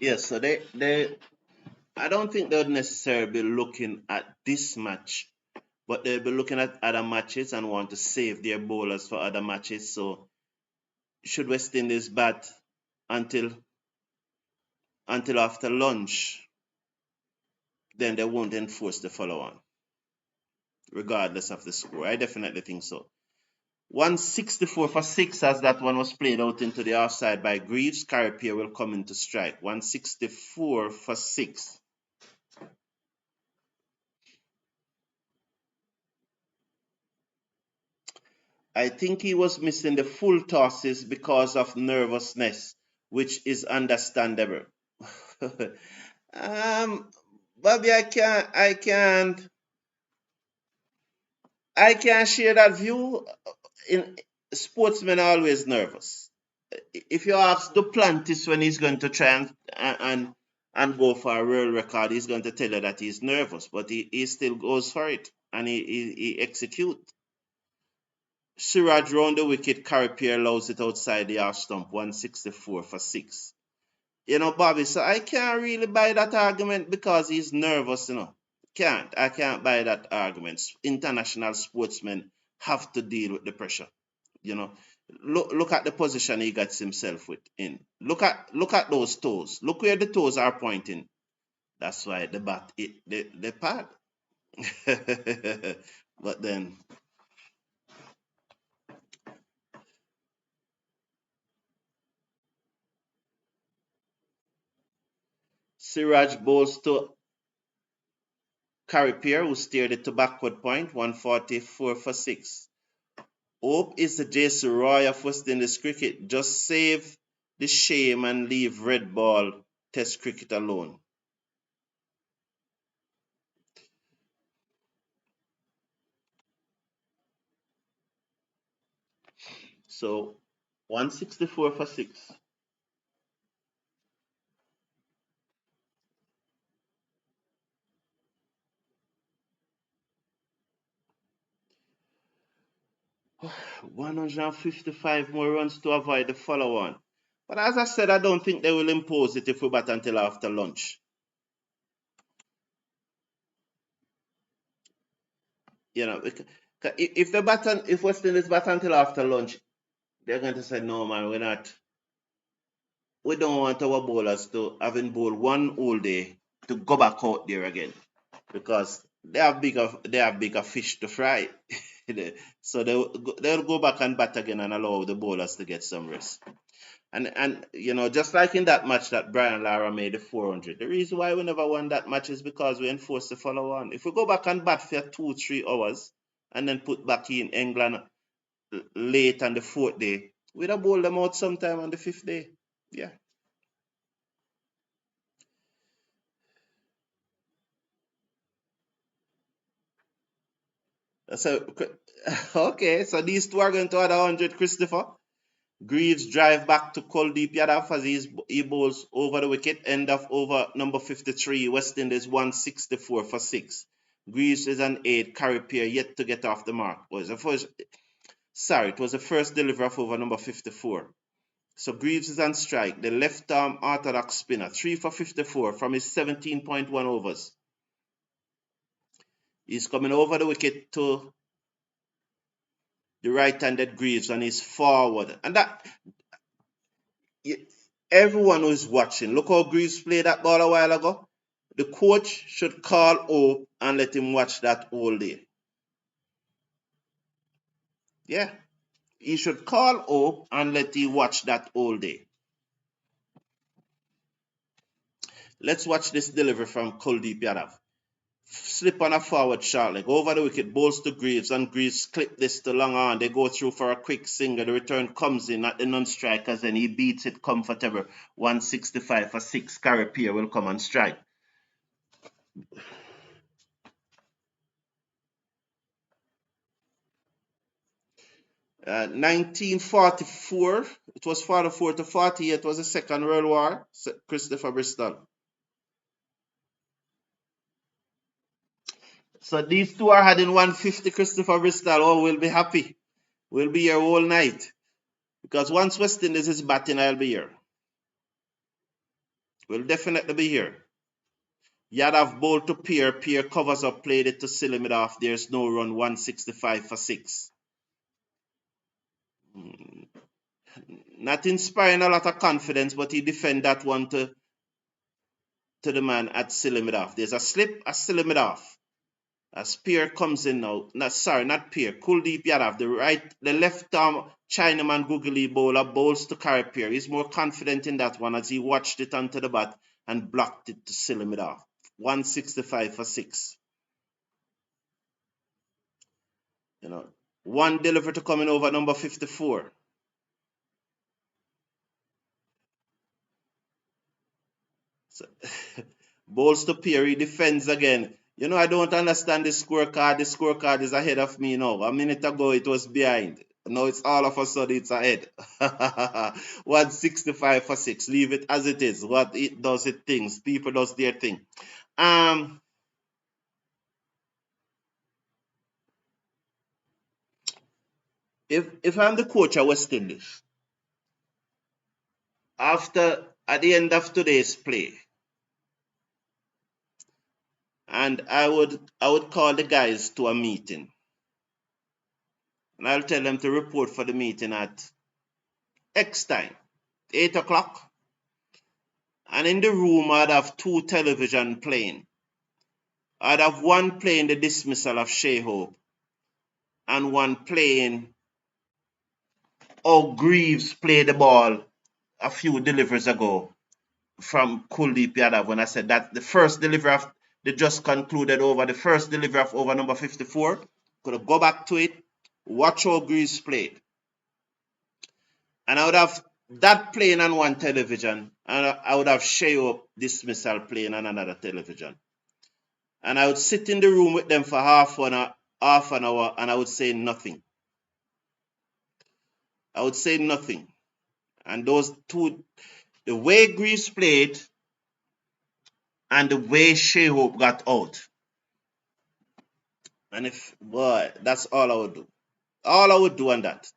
Yes, so they I don't think they'll necessarily be looking at this match, but they'll be looking at other matches and want to save their bowlers for other matches. So should West Indies bat until after lunch, then they won't enforce the follow on, regardless of the score. I definitely think so. 164 for 6 as that one was played out into the offside by Greaves. Pierre will come into strike. 164 for 6. I think he was missing the full tosses because of nervousness, which is understandable. Bobby, I can't share that view. In Sportsmen are always nervous. If you ask Duplantis when he's going to try and go for a world record, he's going to tell you that he's nervous, but he still goes for it and he executes. Siraj round the wicket, Pierre allows it outside the half stump, 164 for 6. Bobby, so I can't really buy that argument because he's nervous. I can't buy that argument. International sportsmen have to deal with the pressure. Look at the position he gets himself in. Look at those toes. Look where the toes are pointing. That's why the bat hit the pad. But then Siraj bowls to Pierre, who steered it to backward point, 144 for 6. Hope is the Jason Roy of West Indies cricket. Just save the shame and leave red ball test cricket alone. So 164 for 6. Oh, 155 more runs to avoid the follow on. But as I said, I don't think they will impose it if we bat until after lunch. If West Indies bat until after lunch, they're going to say, no, man, we don't want our bowlers to having bowled one whole day to go back out there again because they have bigger fish to fry. So they'll go back and bat again and allow the bowlers to get some rest. And just like in that match that Brian Lara made the 400, the reason why we never won that match is because we enforced the follow on. If we go back and bat for 2-3 hours and then put back in England late on the 4th day, we'd have bowled them out sometime on the 5th day. Yeah. So okay, so these two are going to add 100, Christopher. Greaves drive back to Kuldeep Yadav as he bowls over the wicket. End of over number 53. West Indies 164 for 6. Greaves is an 8. Pierre yet to get off the mark. It was the first delivery of over number 54. So Greaves is on strike. The left arm orthodox spinner. 3 for 54 from his 17.1 overs. He's coming over the wicket to the right-handed Greaves and he's forward. And that everyone who is watching, look how Greaves played that ball a while ago. The coach should call Hope and let him watch that all day. Yeah. he should call up and let you watch that all day. Let's watch this delivery from Kuldeep Yadav. Slip on a forward short leg over the wicket, bowls to Greaves, and Greaves clip this to long on. They go through for a quick single. The return comes in at the non-strikers and he beats it comfortable. 165 for 6. Pierre will come and strike. Uh, 1944, it was 44 to 48, it was the Second World War. Christopher Bristol. So these two are heading 150. Christopher Bristol. Oh, we'll be happy. We'll be here all night. Because once West Indies is batting, I'll be here. We'll definitely be here. Yadav bowled to Pierre. Pierre covers up, played it to seal him off. There's no run. 165 for 6. Not inspiring a lot of confidence, but he defend that one to the man at seal him off. There's a slip, a seal him off. As Pierre comes in now, not Pierre, Kuldeep Yadav, the left arm Chinaman googly bowler bowls to Pierre. He's more confident in that one as he watched it onto the bat and blocked it to seal him off. 165 for 6. One delivery to coming over number 54. So, bowls to Pierre, he defends again. I don't understand the scorecard. The scorecard is ahead of me now. A minute ago, it was behind. Now it's all of a sudden it's ahead. 165 for 6. Leave it as it is. What it does, it things. People does their thing. If I'm the coach of West Indies, at the end of today's play, and I would call the guys to a meeting. And I'll tell them to report for the meeting at X time, 8 o'clock. And in the room, I'd have 2 television playing. I'd have one playing the dismissal of Shea Hope and one playing Greaves played the ball a few deliveries ago from Kuldeep Yadav when I said that the first delivery of the just concluded over, the first delivery of over number 54, could go back to it, watch how Greaves played. And I would have that playing on one television, and I would have Shea Hope dismissal playing on another television. And I would sit in the room with them for half an hour, and I would say nothing. I would say nothing. And those two, the way Greaves played and the way Shea Hope got out. And that's all I would do. All I would do on that.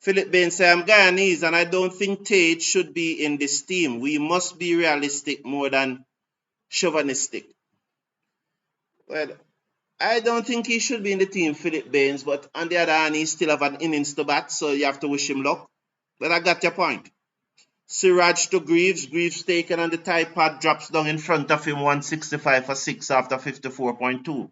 Philip Bain said, I'm Guyanese and I don't think Tate should be in this team. We must be realistic more than chauvinistic. Well, I don't think he should be in the team, Philip Baines, but on the other hand, he still have an innings to bat, so you have to wish him luck. But I got your point. Siraj to Greaves. Greaves taken on the tie pad, drops down in front of him, 165 for 6 after 54.2.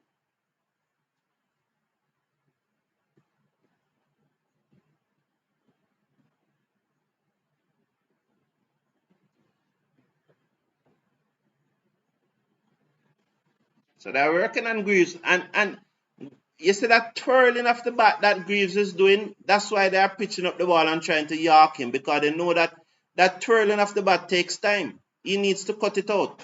So they're working on Greaves. And you see that twirling of the bat that Greaves is doing? That's why they are pitching up the ball and trying to yark him, because they know that twirling of the bat takes time. He needs to cut it out.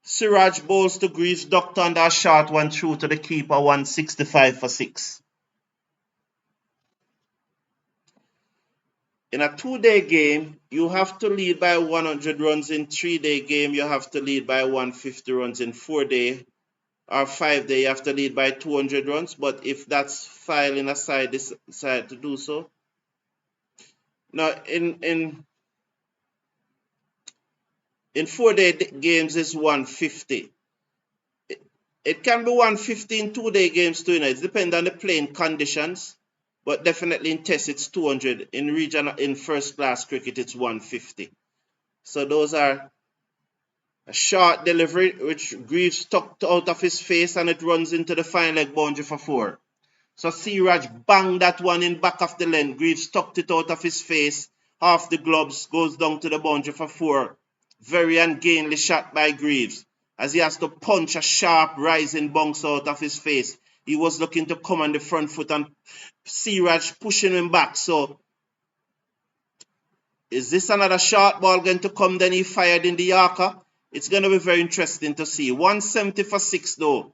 Siraj bowls to Greaves, ducked under a short one through to the keeper, 165 for 6. In a 2-day game, you have to lead by 100 runs. In 3-day game, you have to lead by 150 runs. In 4-day or 5-day, you have to lead by 200 runs. But if that's filing aside, decide to do so. Now, in 4-day games, it's 150. It can be 150 in 2-day games too. It depends on the playing conditions. But definitely in Test, it's 200. In first class cricket, it's 150. So those are a short delivery, which Greaves tucked out of his face, and it runs into the fine leg boundary for 4. So Siraj banged that one in back of the length. Greaves tucked it out of his face. Half the gloves goes down to the boundary for 4. Very ungainly shot by Greaves as he has to punch a sharp rising bounce out of his face. He was looking to come on the front foot and Siraj pushing him back. So is this another short ball going to come? Then he fired in the Yorker. It's going to be very interesting to see. 170 for 6 though.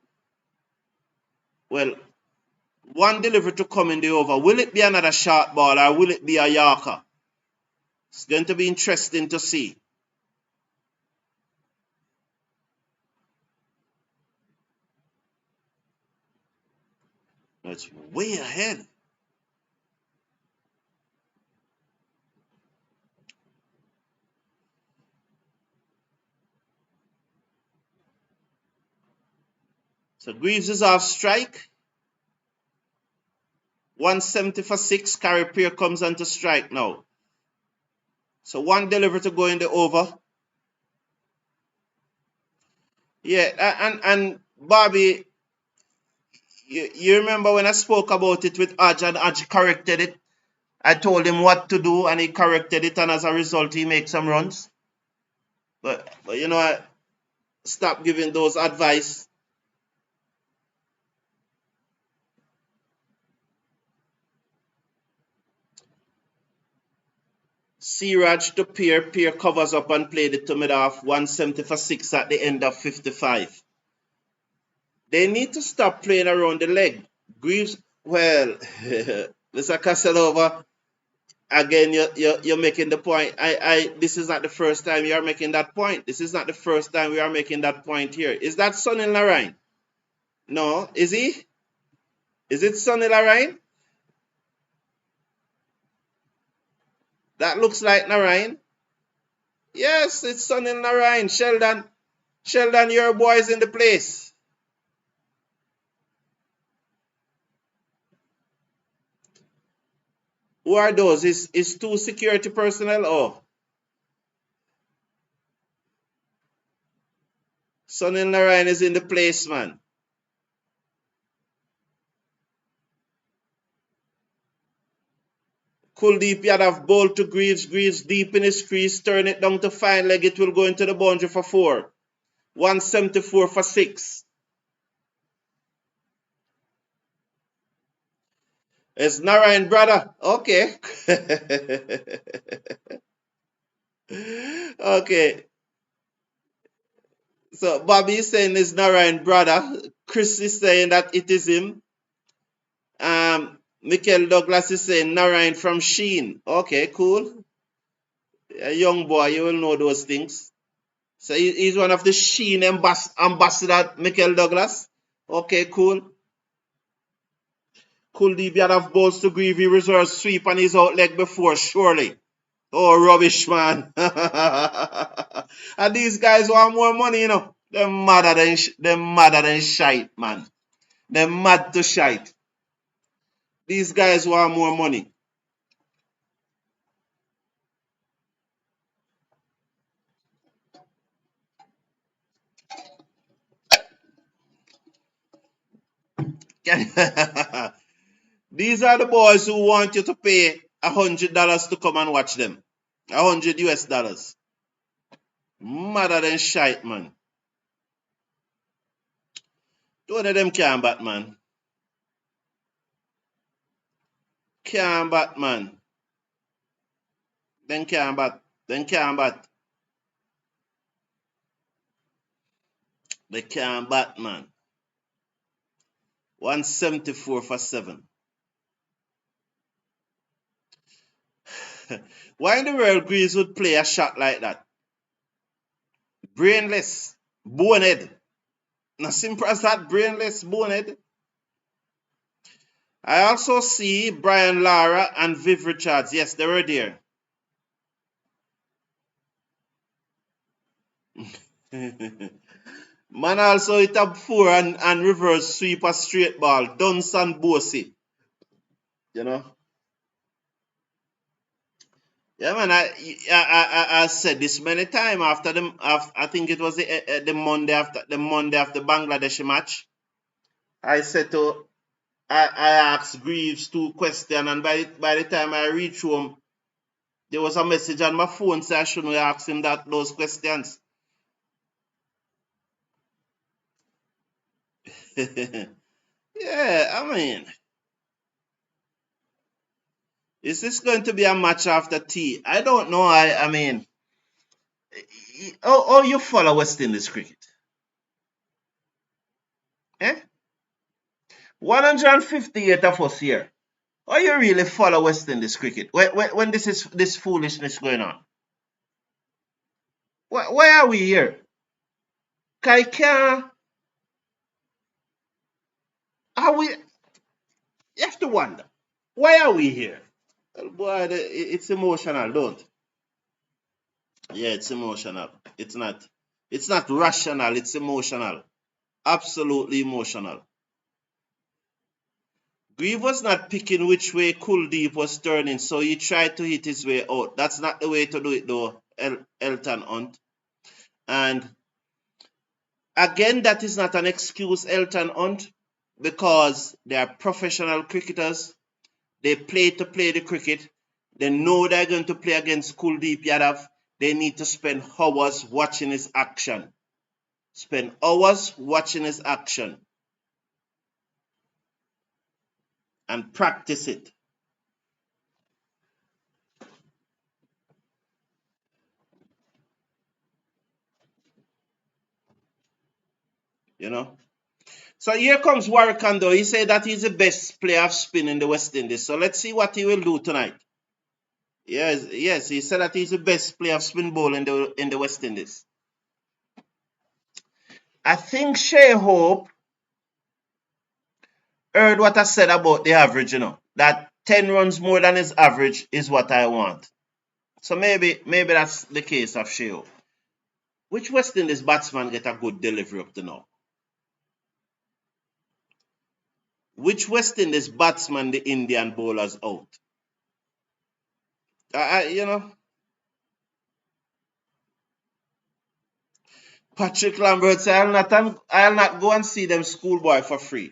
Well, one delivery to come in the over. Will it be another short ball or will it be a Yorker? It's going to be interesting to see. It's way ahead. So Greaves is off strike. 170 for 6. Pierre comes onto strike now. So one delivery to go in the over. Yeah, and Bobby, you remember when I spoke about it with Aj and Aj corrected it? I told him what to do and he corrected it, and as a result he makes some runs. But you know, I stopped giving those advice. Siraj to Pierre. Pierre covers up and played it to mid-off. 170 for 6 at the end of 55. They need to stop playing around the leg. Greaves, well, Mr. Casanova, again, you're making the point. This is not the first time you are making that point. This is not the first time we are making that point here. Is that Sonny Lorraine? No, is he? Is it Sonny Lorraine? That looks like Narayan. Yes, it's Sonny Narayan. Sheldon, your boy is in the place. Who are those? Is 2 security personnel? Oh. Sonny Narayan is in the place, man. Kuldeep Yadav bowled to Greaves. Greaves deep in his crease. Turn it down to fine leg. It will go into the boundary for 4. 174 for 6. It's Narayan, brother. Okay. Okay. So Bobby is saying it's Narayan, brother. Chris is saying that it is him. Michael Douglas is saying Narayan from Sheen. Okay, cool. A young boy, you will know those things. So he's one of the Sheen ambassador, Michael Douglas. Okay, cool. Kuldeep Yadav balls to Greavy, reserve sweep and he's out leg before, surely. Oh, rubbish, man. And these guys want more money, you know. They're madder than shite, man. They're mad to shite. These guys want more money. These are the boys who want you to pay $100 to come and watch them. $100 US. Madder than shite, man. One of them can't bat, man. Can't bat, man. Then can't bat. Then can't bat. They can't bat, man. 174 for 7. Why in the world Greaves would play a shot like that? Brainless. Bonehead. Not simple as that. Brainless. Bonehead. I also see Brian Lara and Viv Richards. Yes, they were there. Man also hit up 4 and reverse sweep a straight ball. Dunsan Bosi. You know? Yeah, man. I said this many times after the I think it was the Monday after Bangladesh match. I said to I asked Greaves 2 questions, and by the time I reached home, there was a message on my phone saying I shouldn't ask him those questions. Yeah, I mean, is this going to be a match after tea? I don't know. I mean, oh, you follow West Indies cricket? Eh? 158 of us here. Oh, you really follow West Indies cricket when this foolishness going on? Why are we here? Kai can't. Are we? You have to wonder. Why are we here? Well, boy, it's emotional, don't? Yeah, it's emotional. It's not. It's not rational. It's emotional. Absolutely emotional. Greaves was not picking which way Kuldeep was turning, so he tried to hit his way out. That's not the way to do it, though, Elton Hunt. And again, that is not an excuse, Elton Hunt, because they are professional cricketers. They play to play the cricket. They know they're going to play against Kuldeep Yadav. They need to spend hours watching his action. Spend hours watching his action and practice it. You know? So here comes Warrican, though. He said that he's the best player of spin in the West Indies. So let's see what he will do tonight. Yes, he said that he's the best player of spin ball in the West Indies. I think Shea Hope heard what I said about the average, that 10 runs more than his average is what I want. So maybe that's the case of Shea Hope. Which West Indies batsman get a good delivery up to now? Which West Indies batsman the Indian bowlers out? Patrick Lambert said, I'll not go and see them schoolboy for free.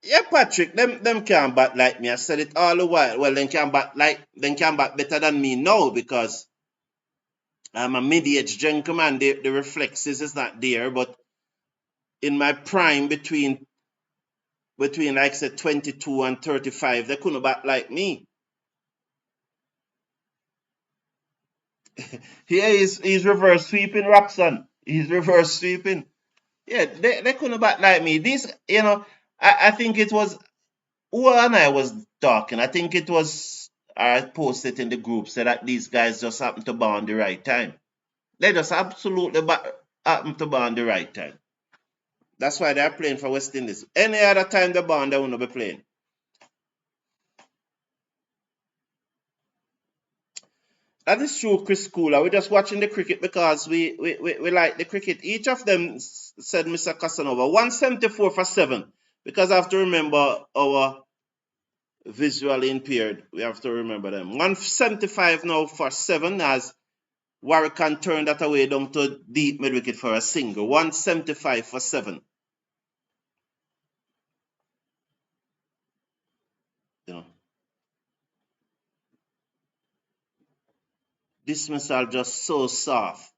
Yeah, Patrick, them can't bat like me. I said it all the while. Well, they can bat better than me now because I'm a mid-age gentleman. The reflexes is not there, but in my prime between like say 22 and 35, they couldn't bat like me. Here he's reverse sweeping, Roxon. He's reverse sweeping. Yeah, they couldn't bat like me. These, I think it was who and I was talking. I think it was I posted in the group said that these guys just happened to bowl on the right time. They just absolutely happened to bowl on the right time. That's why they're playing for West Indies. Any other time they bowl, they wouldn't be playing. That is true, Chris Cooler. We're just watching the cricket because we like the cricket. Each of them, said Mr. Casanova, 174 for 7. Because I have to remember our visually impaired. We have to remember them. 175 now for 7 as Warrican turned that away down to deep mid wicket for a single. 175 for 7. Dismissal just so soft.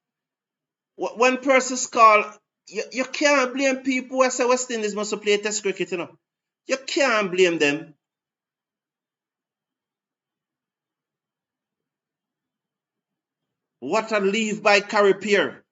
When persons call, you can't blame people who say West Indies must play test cricket, You can't blame them. What a leave by Pierre.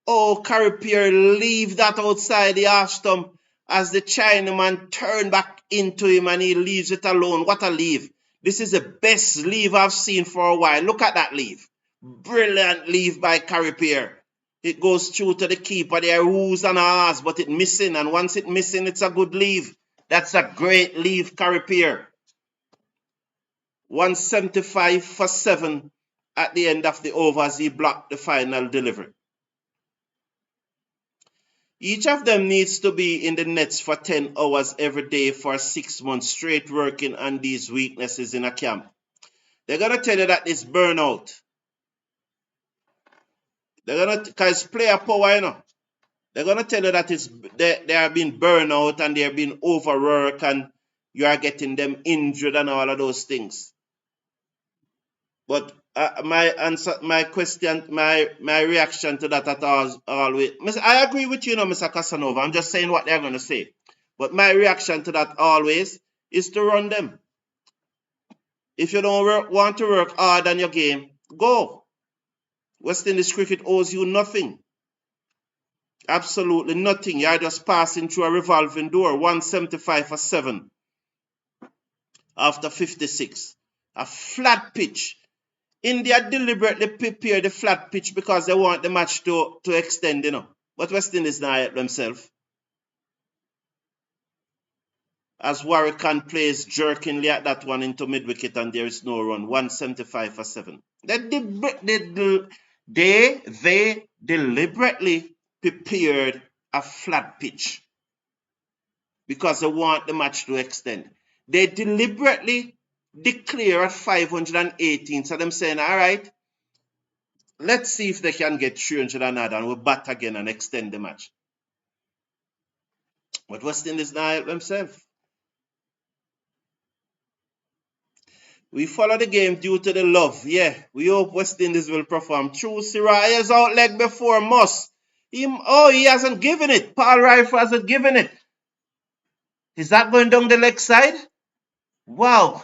Oh, Pierre leave that outside the half stump as the Chinaman turned back into him and he leaves it alone. What a leave. This is the best leave I've seen for a while. Look at that leave. Brilliant leave by Pierre. It goes through to the keeper. There are who's and ahs, but it's missing. And once it's missing, it's a good leave. That's a great leave, Pierre. 175 for 7 at the end of the over as he blocked the final delivery. Each of them needs to be in the nets for 10 hours every day for 6 months straight working on these weaknesses in a camp. They're going to tell you that it's burnout. They're going to, because player power, They're going to tell you that they are being burned out and they're being overworked and you are getting them injured and all of those things. But my answer, my question, my reaction to that at all, always, I agree with you, Mr. Casanova. I'm just saying what they're going to say. But my reaction to that always is to run them. If you don't want to work hard on your game, go. West Indies cricket owes you nothing. Absolutely nothing. You're just passing through a revolving door. 175 for 7 after 56. A flat pitch. India deliberately prepare the flat pitch because they want the match to extend, But West Indies now help themselves. As Warrican plays jerkingly at that one into mid-wicket and there is no run. 175 for 7. They deliberately prepared a flat pitch because they want the match to extend. They deliberately declare at 518. So them saying, all right, let's see if they can get 300 and odd and we'll bat again and extend the match. But West Indies now help themselves. We follow the game due to the love. Yeah, we hope West Indies will perform. True, Siraj out leg before Moss. He hasn't given it. Paul Rifle hasn't given it. Is that going down the leg side? Wow.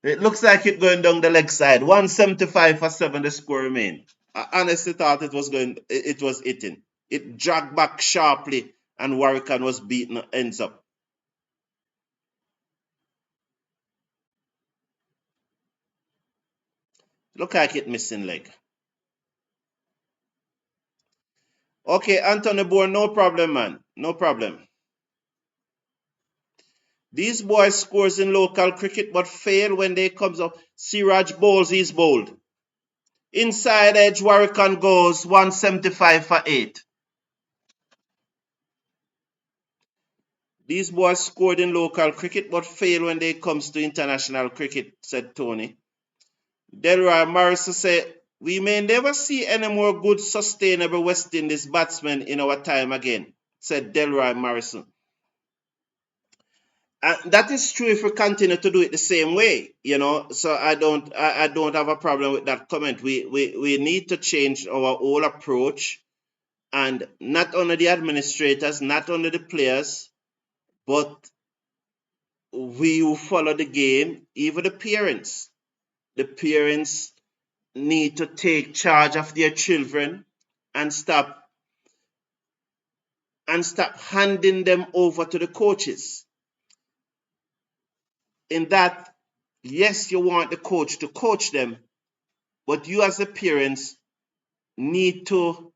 It looks like it going down the leg side. 175 for 7 the score remain. I honestly thought it was hitting. It dragged back sharply and Warrican was beaten ends up. Look like it missing leg. Okay, Anthony Bourne, no problem, man. No problem. These boys scores in local cricket but fail when they comes up. Siraj bowls, he's bowled. Inside edge, Warrican goes 175 for 8. These boys scored in local cricket but fail when they comes to international cricket, said Tony. Delroy Morrison said, we may never see any more good sustainable West Indies batsmen in our time again, said Delroy Morrison. That is true if we continue to do it the same way, So I don't have a problem with that comment. We need to change our whole approach, and not only the administrators, not only the players, but we who follow the game, even the parents. The parents need to take charge of their children and stop handing them over to the coaches. In that, yes, you want the coach to coach them, but you as the parents need to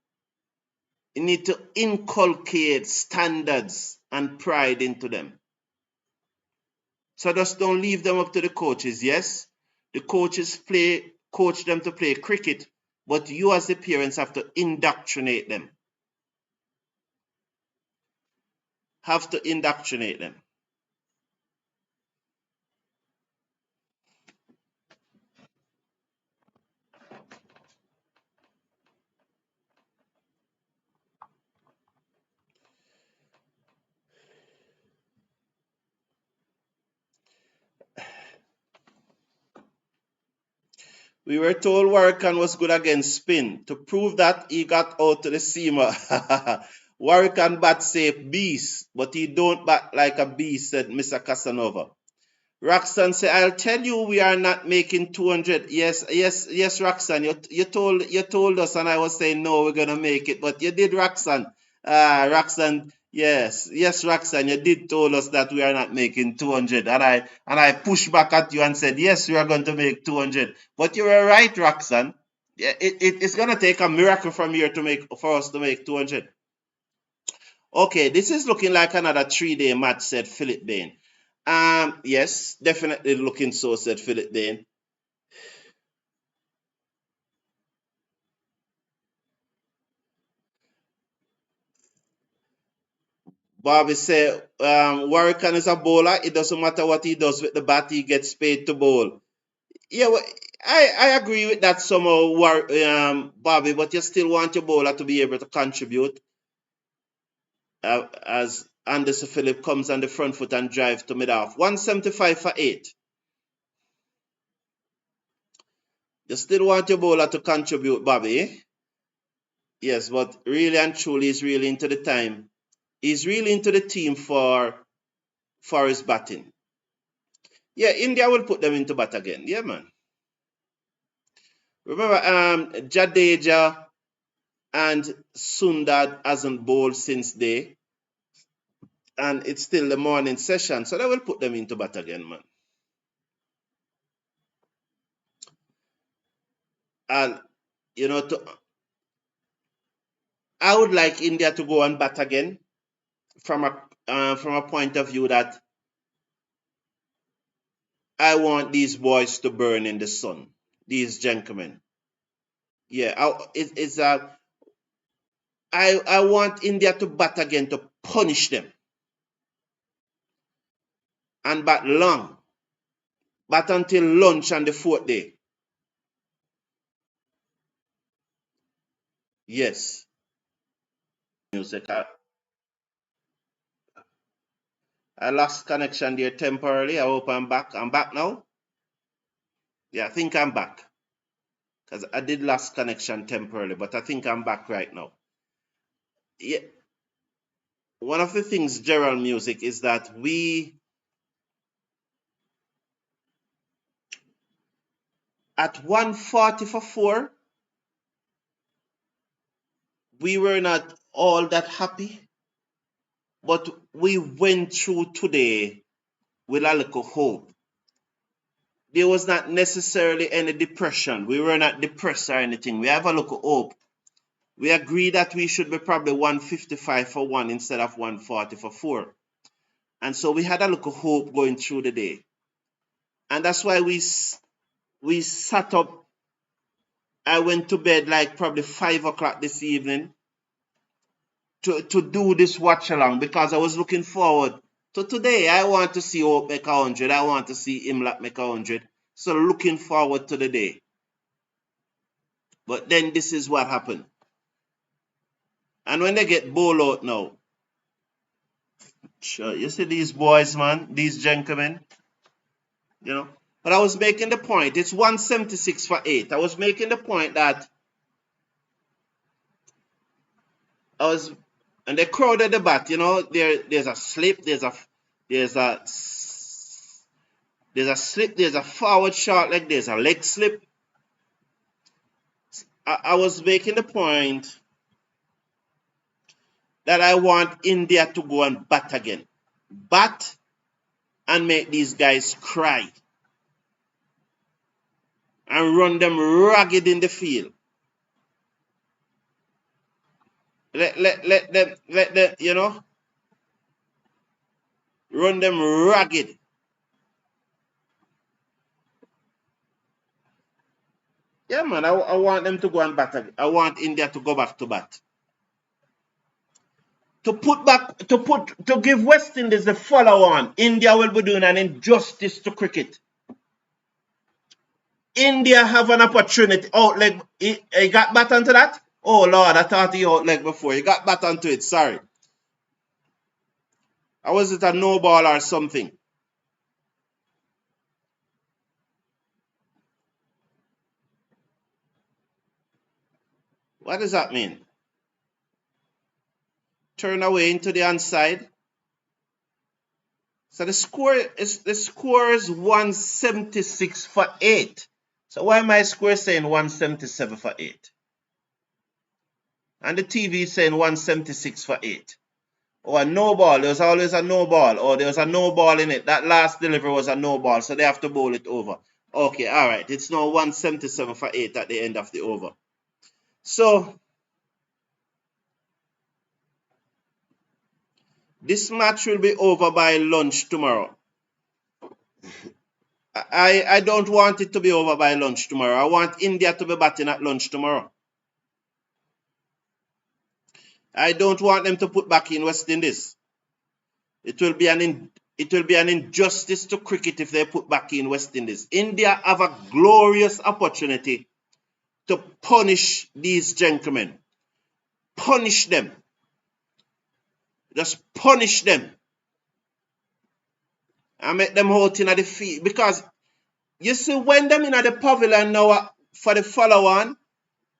inculcate standards and pride into them. So just don't leave them up to the coaches. Yes, the coaches coach them to play cricket, but you as the parents have to indoctrinate them. We were told Warrican was good against spin. To prove that, he got out to the seamer. Warrican bat safe beast, but he don't bat like a beast, said Mr. Casanova. Roxanne said, I'll tell you we are not making 200. Yes, Roxanne, you told us and I was saying no, we're gonna make it, but you did, Roxanne. Roxanne, yes, Roxanne, you did told us that we are not making 200, and I pushed back at you and said yes, we are going to make 200. But you were right, Roxanne. Yeah, it's gonna take a miracle from here for us to make 200. Okay, this is looking like another 3-day match, said Philip Bain. Yes, definitely looking so, said Philip Bain. Bobby said, Warrican is a bowler. It doesn't matter what he does with the bat, he gets paid to bowl. Yeah, I agree with that somehow, Bobby, but you still want your bowler to be able to contribute as Anderson Phillip comes on the front foot and drive to mid-off. 175 for 8. You still want your bowler to contribute, Bobby. Yes, but really and truly, he's really into the time. He's really into the team for his batting. Yeah, India will put them into bat again. Yeah, man. Remember, Jadeja and Sundar hasn't bowled since day, and it's still the morning session, so they will put them into bat again, man. And you know, I would like India to go and bat again from a point of view that I want these boys to burn in the sun, these gentlemen. Yeah, I want India to bat again to punish them and bat long, bat until lunch on the 4th day. Yes. Music. I lost connection there temporarily. I hope I'm back. I'm back now. Yeah, I think I'm back. Because I did lose connection temporarily, but I think I'm back right now. Yeah. One of the things, Gerald Music, is that we, at 140 for 4, we were not all that happy, but we went through today with a little hope. There was not necessarily any depression. We were not depressed or anything. We have a little hope. We agree that we should be probably 155 for 1 instead of 140 for 4. And so we had a little hope going through the day. And that's why we sat up. I went to bed like probably 5 o'clock this evening to do this watch along, because I was looking forward to today. I want to see Hope make 100. I want to see Imlach make 100. So looking forward to the day. But then this is what happened. And when they get bowled out now, sure, you see these boys, man, these gentlemen, you know. But I was making the point, it's 176 for 8. I was making the point that and they crowded the bat, you know, there's a slip, there's a slip, there's a forward short leg, there's a leg slip. I was making the point that I want India to go and bat again. Bat and make these guys cry. And run them ragged in the field. Let them, you know, run them ragged. Yeah, man, I want them to go and bat again. I want India to go back to bat. To give West Indies the follow on, India will be doing an injustice to cricket. India have an opportunity. Oh, leg, he got bat onto that? Oh, Lord, I thought he out leg before. He got bat onto it, sorry. Or was it a no ball or something? What does that mean? Turn away into the onside. So the score is 176 for 8. So why my score saying 177 for 8? And the TV is saying 176 for 8. Or a no ball. There was always a no ball. Or there was a no ball in it. That last delivery was a no ball. So they have to bowl it over. Okay, all right. It's now 177 for 8 at the end of the over. So this match will be over by lunch tomorrow. I don't want it to be over by lunch tomorrow. I want India to be batting at lunch tomorrow. I don't want them to put back in West Indies. It will be it will be an injustice to cricket if they put back in West Indies. India have a glorious opportunity to punish these gentlemen. Punish them. Just punish them. And make them out in the field. Because you see, when them in the pavilion now for the follow on,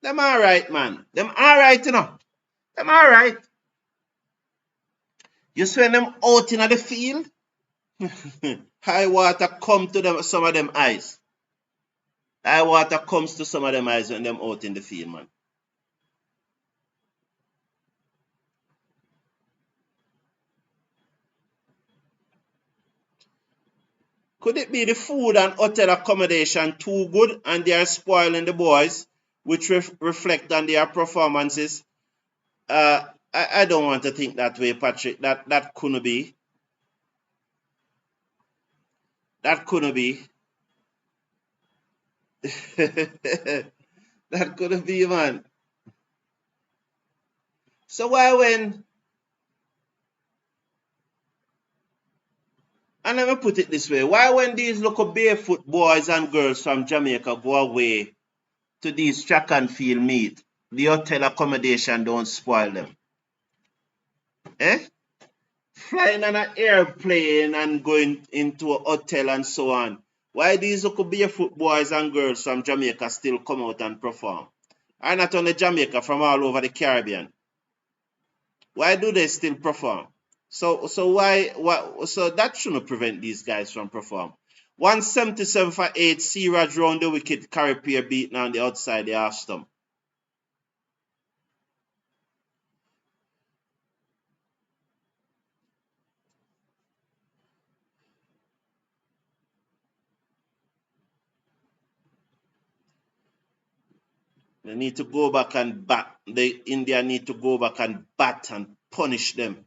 them alright, man. Them alright, you know. Them alright. You see when them out in the field, high water come to them, some of them eyes. High water comes to some of them eyes when them out in the field, man. Could it be the food and hotel accommodation too good and they are spoiling the boys, which reflect on their performances? I don't want to think that way, Patrick. That couldn't be. That couldn't be. That couldn't be, man. So why when, and let me put it this way, why when these local barefoot boys and girls from Jamaica go away to these track and field meet, the hotel accommodation don't spoil them? Eh? Flying on an airplane and going into a hotel and so on. Why these local barefoot boys and girls from Jamaica still come out and perform? And not only Jamaica, from all over the Caribbean. Why do they still perform? So that shouldn't prevent these guys from perform. 177 for 8, Siraj round the wicket, Pierre beaten on the outside the half stump. They need to go back and bat. India need to go back and bat and punish them.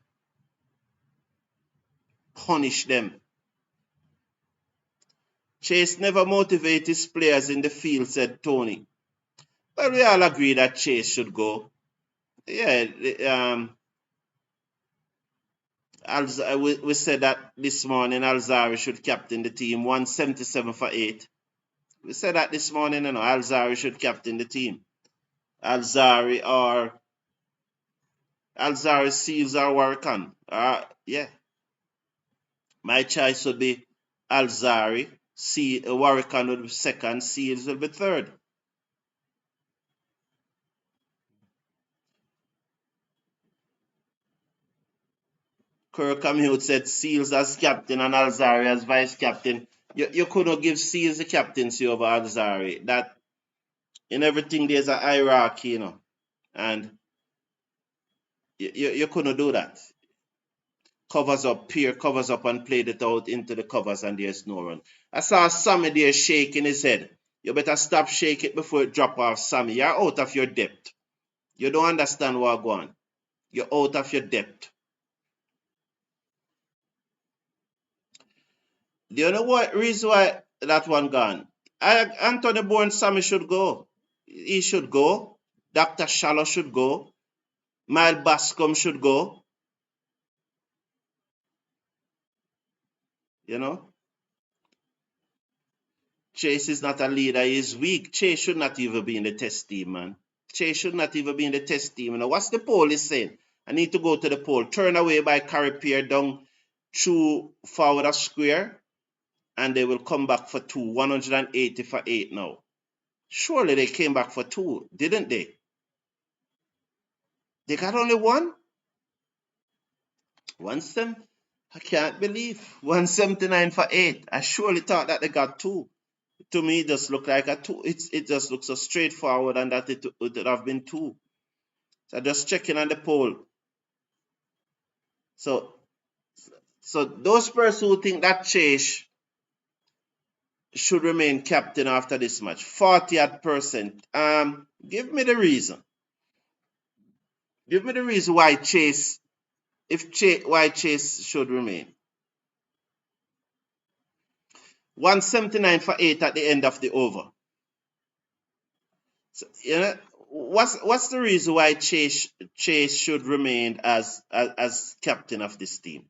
Punish them. Chase never motivates his players in the field, said Tony. Well, we all agree that Chase should go. Yeah, we said that this morning Alzari should captain the team. 177 for 8. We said that this morning, Alzari should captain the team. Alzari, Seals, or Warrican. Yeah. My choice would be Alzari. Warrican would be second. Seals will be third. Kirk said Seals as captain and Alzari as vice captain. You couldn't give Seals the captaincy over Alzari. That in everything there's a hierarchy, and you couldn't do that. Covers up, Pierre covers up and played it out into the covers and there's no run. I saw Sammy there shaking his head. You better stop shaking it before it drop off, Sammy. You're out of your depth. You don't understand what's going on. You're out of your depth. Do you know what reason why that one gone? Anthony Bourne Sammy should go. He should go. Dr. Shallow should go. Mile Bascom should go. Chase is not a leader. He's weak. Chase should not even be in the test team, man. Chase should not even be in the test team. What's the poll is saying? I need to go to the poll. Turn away by Pierre down through forward a square. And they will come back for 2. 180 for 8 now. Surely they came back for 2, didn't they? They got only 1? 170. I can't believe. 179 for 8. I surely thought that they got 2. To me, it just looked like a 2. It just looks so straightforward and that it would have been 2. So just checking on the poll. So those persons who think that Chase should remain captain after this match, 40%. Give me the reason. Give me the reason why Chase should remain. 179 for 8 at the end of the over. So, what's the reason why Chase should remain as captain of this team?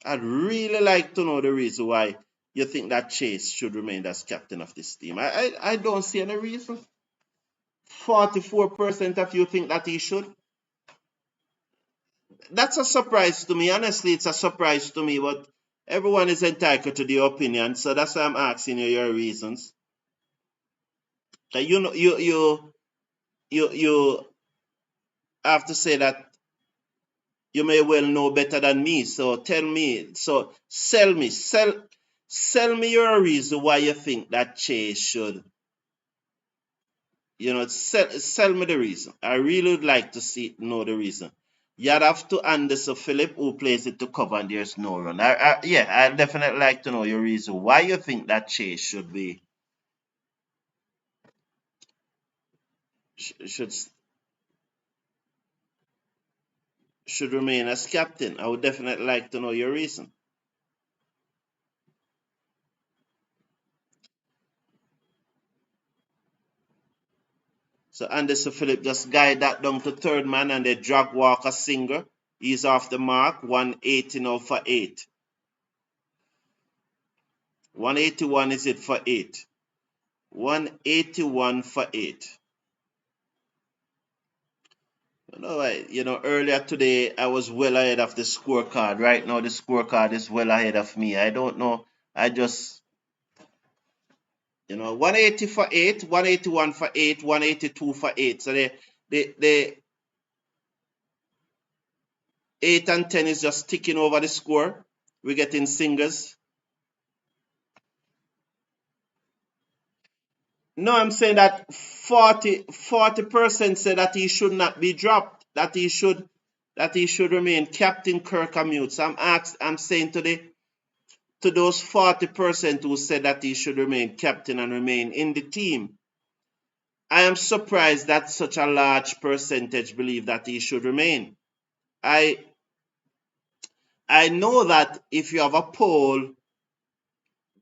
I'd really like to know the reason why you think that Chase should remain as captain of this team. I don't see any reason. 44% of you think that he should. That's a surprise to me. Honestly, it's a surprise to me, but everyone is entitled to their opinion, so that's why I'm asking you your reasons. You know, you have to say that you may well know better than me. So tell me, so sell me your reason why you think that Chase should. Sell me the reason. I really would like to know the reason. You'd have to Anderson Philip who plays it to cover and there's no run. Yeah, I'd definitely like to know your reason why you think that Chase should should remain as captain. I would definitely like to know your reason. So Anderson Philip just guide that down to third man and they drag Walker single. He's off the mark. 180 now for 8. 181 is it for 8. 181 for 8. Earlier today I was well ahead of the scorecard. Right now the scorecard is well ahead of me. I don't know. I just 180 for 8, 181 for 8, 182 for 8. So the 8 and 10 is just ticking over the score. We're getting singles. No, I'm saying that 40% say that he should not be dropped, that he should remain Captain Kirk Amute. So I'm saying to those 40% who said that he should remain captain and remain in the team, I am surprised that such a large percentage believe that he should remain. I know that if you have a poll,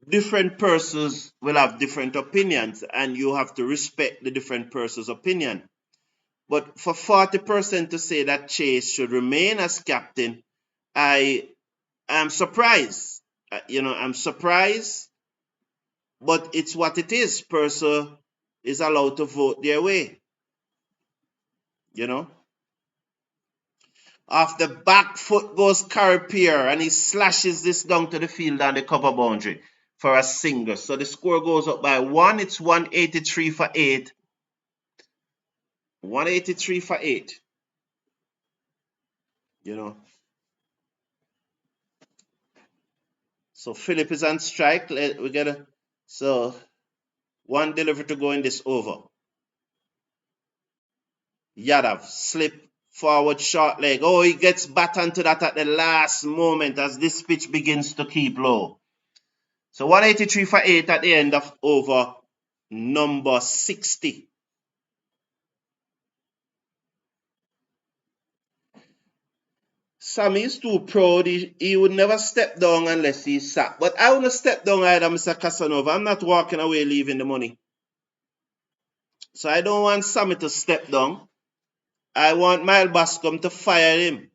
different persons will have different opinions and you have to respect the different person's opinion. But for 40% to say that Chase should remain as captain, I am surprised. I'm surprised, but it's what it is. Person is allowed to vote their way. Off the back foot goes Pierre and he slashes this down to the field on the cover boundary for a single. So the score goes up by 1. It's 183 for 8. 183 for 8. So Philip is on strike. So one delivery to go in this over. Yadav slip forward short leg. Oh, he gets back onto that at the last moment as this pitch begins to keep low. So 183 for 8 at the end of over number 60. Sammy is too proud. He would never step down unless he's sacked. But I wouldn't step down either, Mr. Casanova. I'm not walking away leaving the money. So I don't want Sammy to step down. I want Mile Bascom to fire him.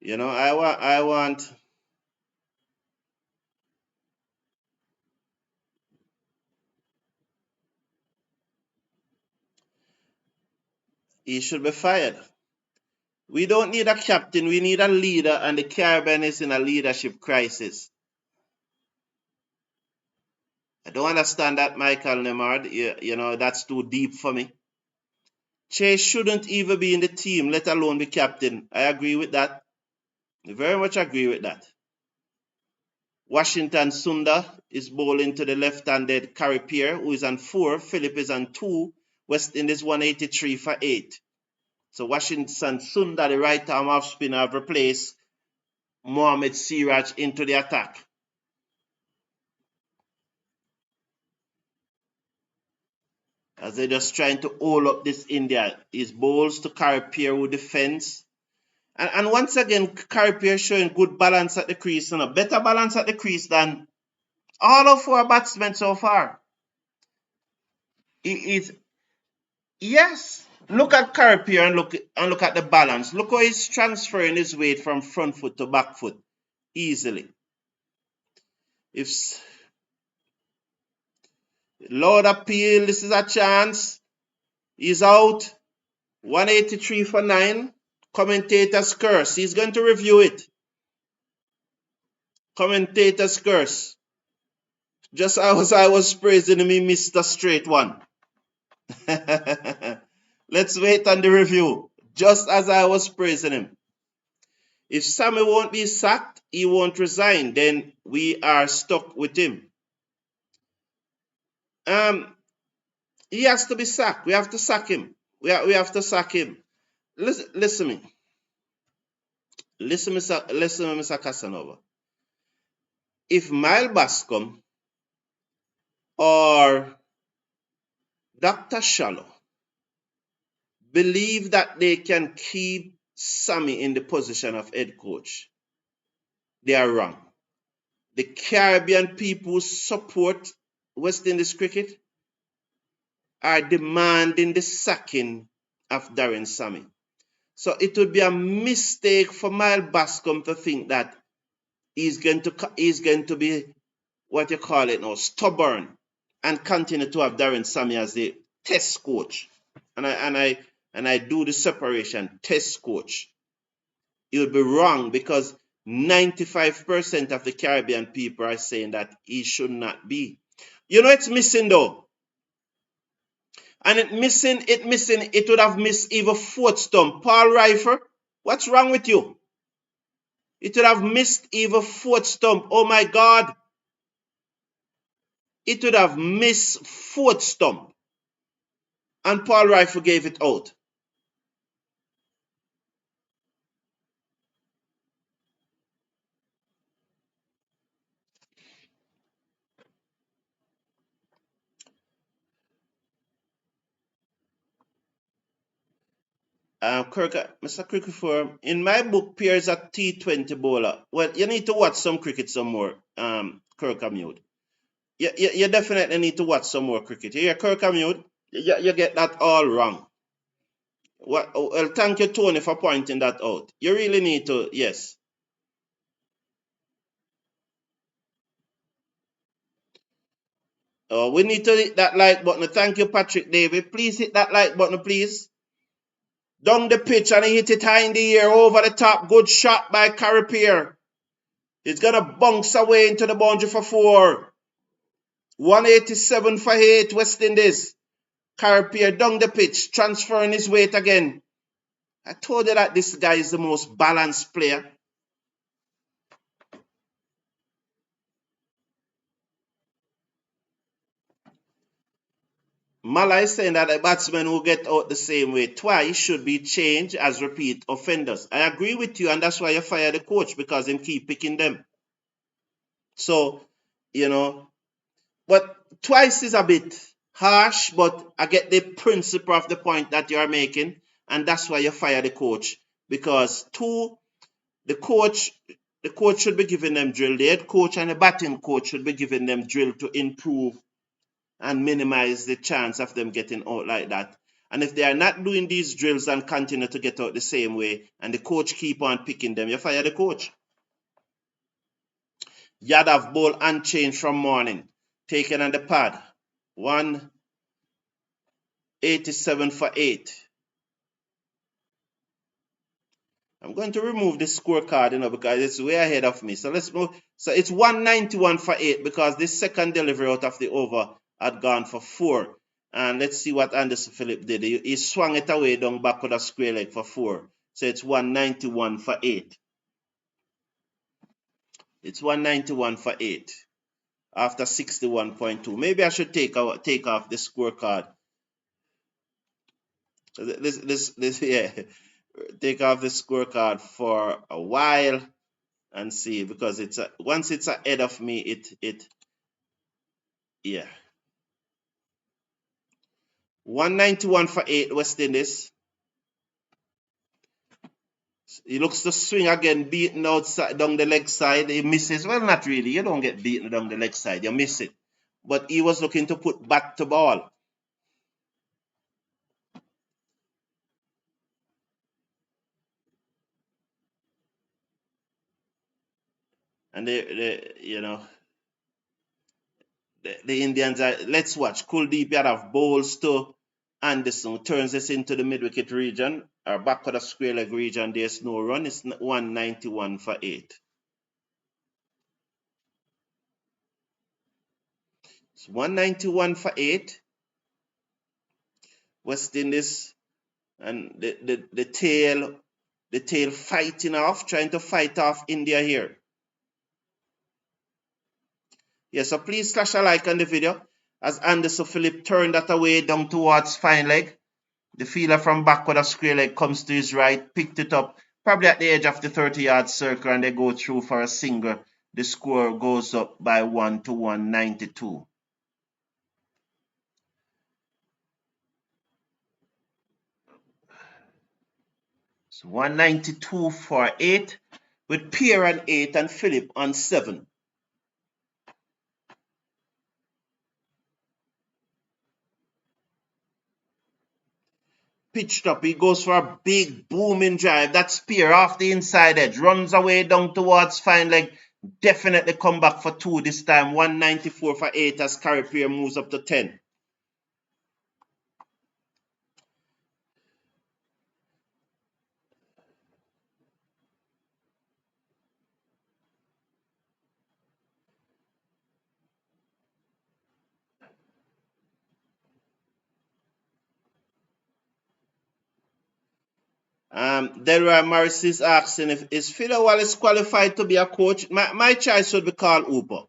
I want he should be fired. We don't need a captain, we need a leader, and the Caribbean is in a leadership crisis. I don't understand that, Michael Nemard. That's too deep for me. Chase shouldn't even be in the team, let alone be captain. I agree with that. I very much agree with that. Washington Sunda is bowling to the left-handed Pierre, who is on 4. Philip is on 2. West Indies 183 for 8. So Washington Sunda, the right-arm off spinner, have replaced Mohamed Siraj into the attack. as they're just trying to hold up this India. His bowls to Pierre who defends. And once again, Pierre showing good balance at the crease, better balance at the crease than all of our batsmen so far. Yes. Look at Pierre and look at the balance. Look how he's transferring his weight from front foot to back foot easily. If Lord appeal, this is a chance. He's out. 183 for 9. Commentator's curse. He's going to review it. Commentator's curse. Just as I was praising him, he missed a straight one. Let's wait on the review. Just as I was praising him. If Sammy won't be sacked, he won't resign. Then we are stuck with him. He has to be sacked. We have to sack him. We have to sack him. Listen to me. Listen, Mr. Casanova. If Miles Bascom or Dr. Shallow believe that they can keep Sammy in the position of head coach, they are wrong. The Caribbean people who support West Indies cricket are demanding the sacking of Darren Sammy. So it would be a mistake for Miles Bascom to think that he's going to be, what you call it now, stubborn and continue to have Darren Sammy as the test coach. And I do the separation, test coach. It would be wrong because 95% of the Caribbean people are saying that he should not be. You know it's missing though. And it would have missed even fourth stump. Paul Reifer, what's wrong with you? It would have missed even fourth stump. Oh my God. It would have missed fourth stump. And Paul Reifer gave it out. Mr. Cricket Forum, in my book, Pierre is a T20 bowler. Well, you need to watch some cricket some more, Kirk Amute. You definitely need to watch some more cricket. You hear Kirk Amute? You get that all wrong. Well, thank you, Tony, for pointing that out. You really need to, yes. We need to hit that like button. Thank you, Patrick David. Please hit that like button, please. Down the pitch and he hit it high in the air, over the top. Good shot by Pierre. It's going to bounce away into the boundary for 4. 187 for 8, West Indies. Pierre down the pitch, transferring his weight again. I told you that this guy is the most balanced player. Mala is saying that the batsmen who get out the same way twice should be changed as repeat offenders. I agree with you, and that's why you fire the coach, because him keep picking them. So, but twice is a bit harsh, but I get the principle of the point that you are making, and that's why you fire the coach. Because the coach should be giving them drill. The head coach and the batting coach should be giving them drill to improve and minimize the chance of them getting out like that. And if they are not doing these drills and continue to get out the same way, and the coach keep on picking them, you fire the coach. Yadav bowl unchanged from morning. Taken on the pad. 187 for 8. I'm going to remove this scorecard, because it's way ahead of me. So let's move. So it's 191 for 8 because this second delivery out of the over had gone for 4. And let's see what Anderson Phillip did. He swung it away down back with a square leg for 4. So it's 191 for 8. It's 191 for 8 after 61.2. Maybe I should take off the scorecard. Yeah. Take off the scorecard for a while and see, because once it's ahead of me, yeah. 191 for 8, West Indies. He looks to swing again, beaten outside down the leg side. He misses. Well, not really. You don't get beaten down the leg side. You miss it. But he was looking to put bat to ball. And you know, the Indians are, let's watch. Kuldeep Yadav bowls to Anderson, turns this into the mid-wicket region, or back of the square leg region. There's no run. It's 191 for 8. It's 191 for 8. West Indies and the tail fighting off, trying to fight off India here. Yeah, so please slash a like on the video as Anderson Phillip turned that away down towards fine leg. The fielder from backward of square leg comes to his right, picked it up, probably at the edge of the 30-yard circle, and they go through for a single. The score goes up by 1 to 192. So 192 for 8, with Pierre on 8 and Phillip on 7. Pitched up, he goes for a big booming drive. That Pierre off the inside edge, runs away down towards fine leg. Definitely come back for 2 this time. 194 for 8 as Pierre moves up to 10. Delroy Morris is asking if is Philo Wallace qualified to be a coach. My choice would be Carl Hooper.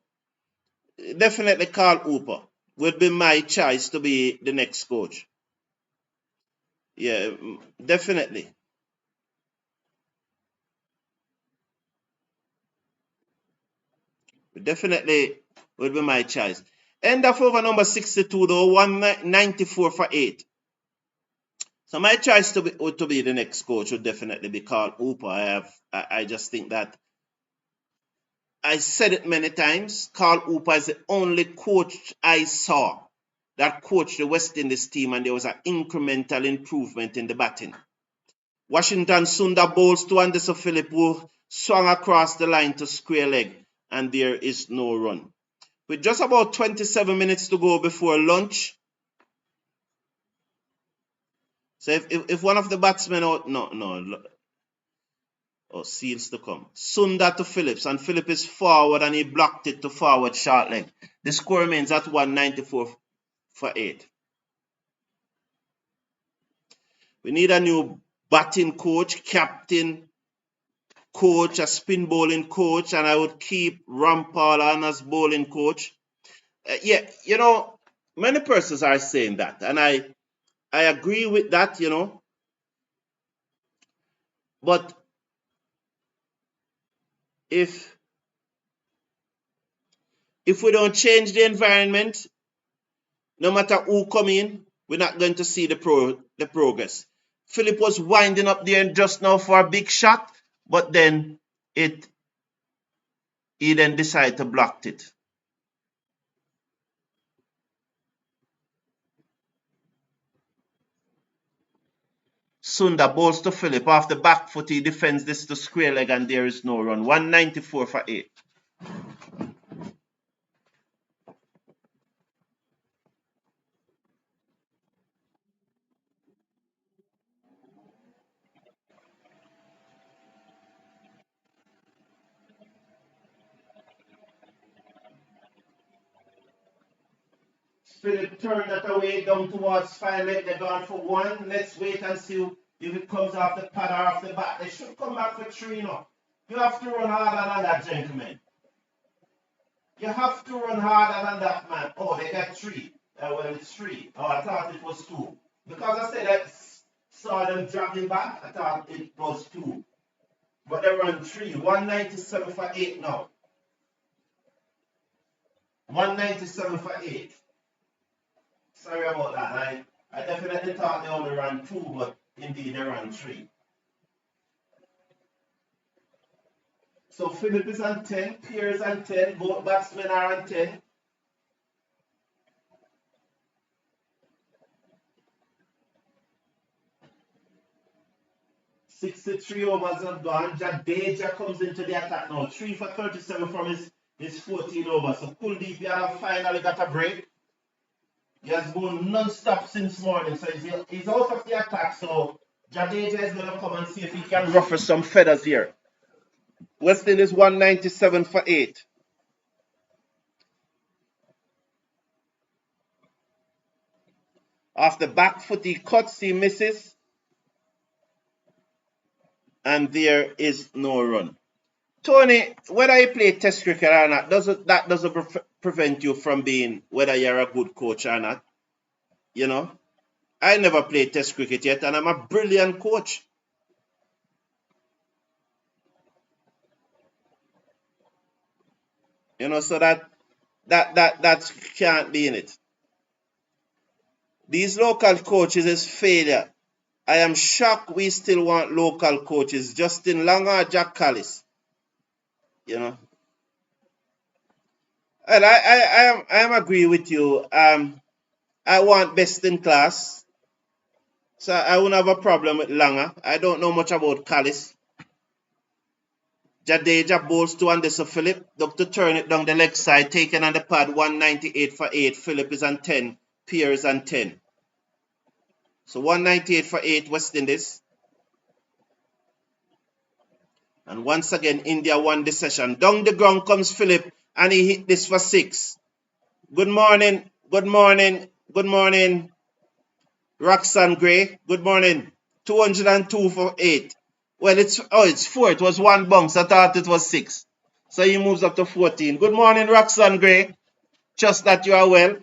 Definitely Carl Hooper would be my choice to be the next coach. Yeah, definitely. Definitely would be my choice. End of over number 62 though, 194 for 8. So my choice to be the next coach would definitely be Carl Hooper. I just think that I said it many times. Carl Hooper is the only coach I saw that coached the West Indies team, and there was an incremental improvement in the batting. Washington Sundar bowls to Anderson Phillip, who swung across the line to square leg, and there is no run. With just about 27 minutes to go before lunch. So if one of the batsmen out, Seals to come. Sundar to Phillips, and Phillips is forward and he blocked it to forward short leg. The score remains at 194 for 8. We need a new batting coach, captain coach, a spin bowling coach, and I would keep Rampal on as bowling coach. Yeah, you know, many persons are saying that, and I agree with that, you know. But if we don't change the environment, no matter who come in, we're not going to see the progress. Philip was winding up there just now for a big shot, but then he then decided to block it. Sundar bowls to Philip. Off the back foot, he defends this to square leg, and there is no run. 194 for 8. Philip turned that away down towards fine leg. They're gone for 1. Let's wait and see if it comes off the pad or off the back. They should come back for 3 now. You have to run harder than that, gentlemen. You have to run harder than that, man. Oh, they got 3. Well, it's 3. Oh, I thought it was 2. Because I said I saw them dragging back, I thought it was 2. But they run 3. 197 for 8 now. 197 for 8. Sorry about that. I definitely thought they only ran 2, but indeed they ran 3. So Philip is on 10, Pierre is on 10, both batsmen are on 10. "63 overs have gone. Jadeja comes into the attack now. 3 for 37 from his 14 overs. So Kuldeep Yadav finally got a break. He has gone non-stop since morning. So he's out of the attack. So Jadeja is going to come and see if he can ruffle some feathers here. West Indies 197 for 8. Off the back foot, he cuts, he misses. And there is no run. Tony, whether you play test cricket or not, that doesn't prevent you from being whether you're a good coach or not. You know, I never played test cricket yet, and I'm a brilliant coach. You know, so that can't be in it. These local coaches is failure. I am shocked we still want local coaches. Justin Long or Jack Callis. You know. And I am agree with you. I want best in class. So I wouldn't have a problem with Langer. I don't know much about Callis. Jadeja bowls to Anderson Philip. Doctor turn it down the leg side, taken on the pad, 198 for 8. Philip is on 10. Pierre is on 10. So 198 for 8, West Indies. And once again, India won the session. Down the ground comes Philip, and he hit this for 6. Good morning, good morning, good morning, Roxanne Gray. Good morning. 202 for 8. Well, it's 4. It was 1 bounce. I thought it was 6. So he moves up to 14. Good morning, Roxanne Gray. Just that you are well.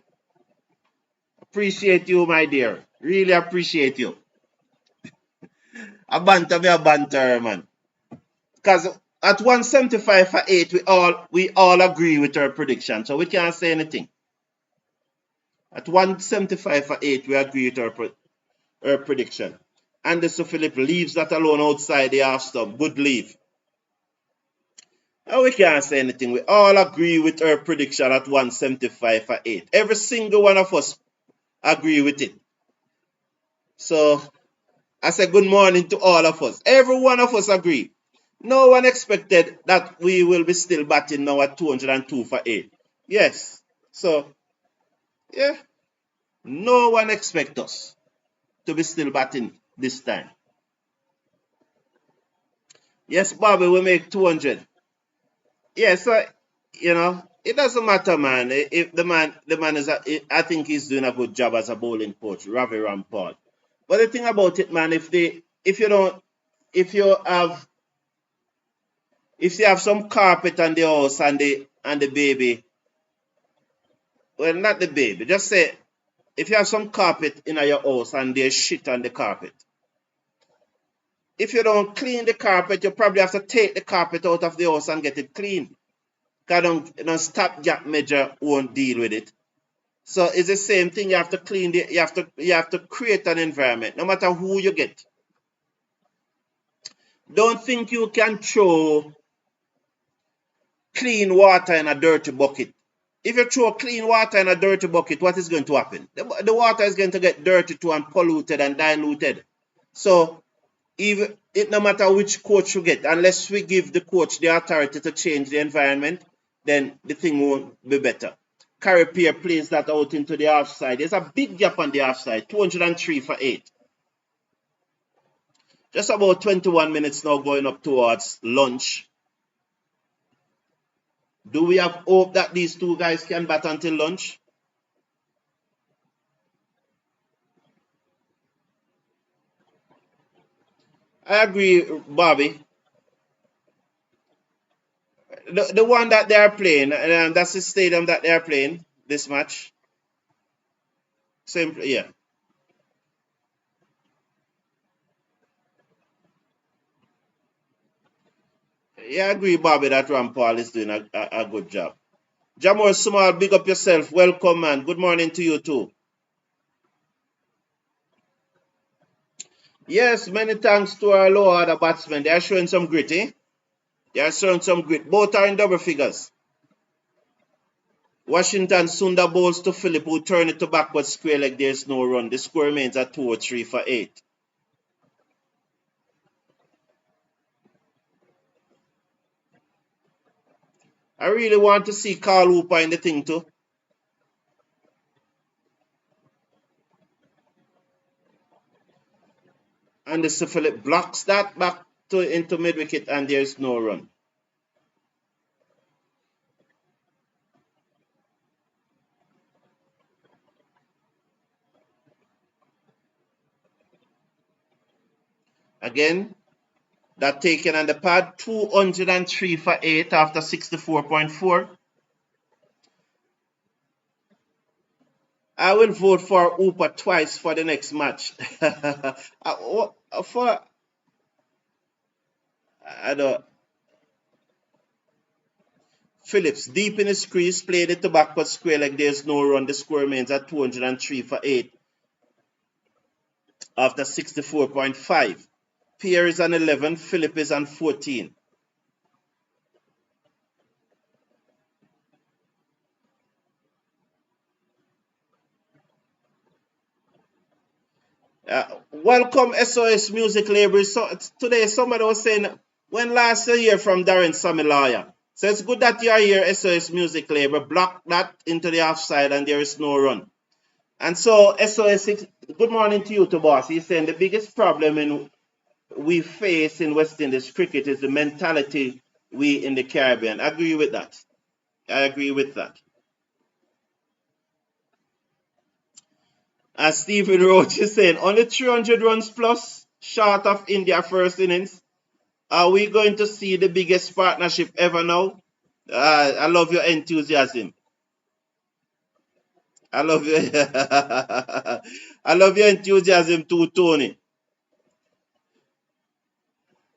Appreciate you, my dear. Really appreciate you. A banter, man. Because at 175 for 8, we all agree with our prediction. So we can't say anything. At 175 for 8, we agree with our prediction. Anderson Philip leaves that alone outside the half stump. Good leave. And we can't say anything. We all agree with our prediction at 175 for 8. Every single one of us agree with it. So I say good morning to all of us. Every one of us agree. No one expected that we will be still batting now at 202 for 8. Yes. So, yeah. No one expects us to be still batting this time. Yes, Bobby, we make 200. Yeah, so, you know, it doesn't matter, man. If the man is, I think he's doing a good job as a bowling coach, Ravi Rampal. But the thing about it, man, if you have some carpet on the house and the baby, well, not the baby, just say, if you have some carpet in your house and there's shit on the carpet, if you don't clean the carpet, you probably have to take the carpet out of the house and get it clean. Because stopgap measure won't deal with it. So it's the same thing. You have to clean you have to create an environment, no matter who you get. Don't think you can throw clean water in a dirty bucket. If you throw clean water in a dirty bucket, what is going to happen? The water is going to get dirty too and polluted and diluted. So no matter which coach you get, unless we give the coach the authority to change the environment, then the thing won't be better. Pierre plays that out into the half side. There's a big gap on the half side, 203 for 8. Just about 21 minutes now going up towards lunch. Do we have hope that these two guys can bat until lunch? I agree, Bobby. The one that they are playing, that's the stadium that they are playing this match. Same, yeah. Yeah, I agree, Bobby, that Rampal is doing a good job. Jamor Small, big up yourself. Welcome, man. Good morning to you too. Yes, many thanks to our lower order batsmen. They are showing some grit, eh? They are showing some grit. Both are in double figures. Washington Sunda bowls to Philip, who turn it to backward square leg. There's no run. The score remains at 2 or 3 for 8. I really want to see Carl Hooper in the thing too. And the Sir Philip blocks that back to into mid wicket, and there's no run. Again, that taken on the pad, 203 for 8 after 64.4. I will vote for Hooper twice for the next match. For I don't. Phillips deep in his crease, played it to backward square like there's no run. The score remains at 203 for 8 after 64.5. Pierre is on 11, Philip is on 14. Welcome SOS Music Label. So today somebody was saying, when last year from Darren Samilaya. So it's good that you are here, SOS Music Label. Block that into the offside and there is no run. And so SOS, good morning to you, to boss. He's saying the biggest problem we face in West Indies cricket is the mentality we in the Caribbean. I agree with that. I agree with that. As Stephen Roach is saying, only 300 runs plus, short of India first innings. Are we going to see the biggest partnership ever now? I love your enthusiasm. I love your I love your enthusiasm too, Tony.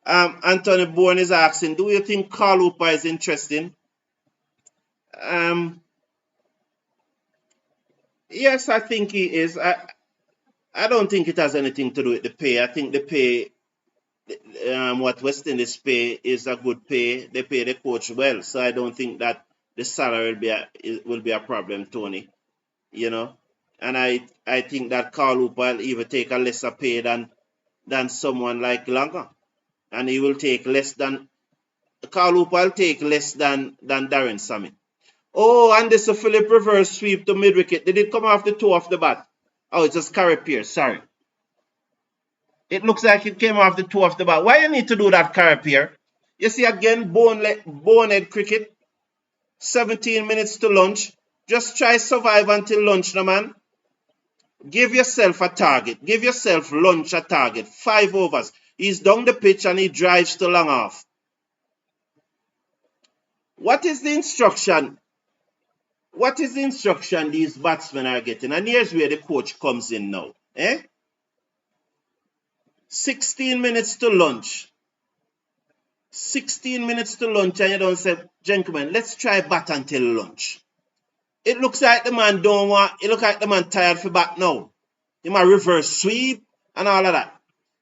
Anthony Bourne is asking, do you think Carl Hooper is interesting? Yes, I think he is. I don't think it has anything to do with the pay. I think the pay, what West Indies pay is a good pay. They pay the coach well, so I don't think that the salary will be a problem, Tony. You know, and I think that Carl Hooper will even take a lesser pay than someone like Lanka, and he will take less than Carl Hooper will take less than Darren Sammy. Oh, and this a Philip reverse sweep to mid wicket. Did it come off the toe of the bat? Oh, it's just Carry Pierce. Sorry. It looks like it came off the toe of the bat. Why you need to do that, Carry Pierre? You see again, bonehead cricket. 17 minutes to lunch. Just try survive until lunch, no man. Give yourself a target. Give yourself lunch a target. 5 overs. He's down the pitch and he drives to long off. What is the instruction? What is the instruction these batsmen are getting? And here's where the coach comes in now. 16 minutes to lunch. 16 minutes to lunch, and you don't say, gentlemen, let's try bat until lunch. It looks like the man don't want, it looks like the man tired for bat now. He might reverse sweep and all of that.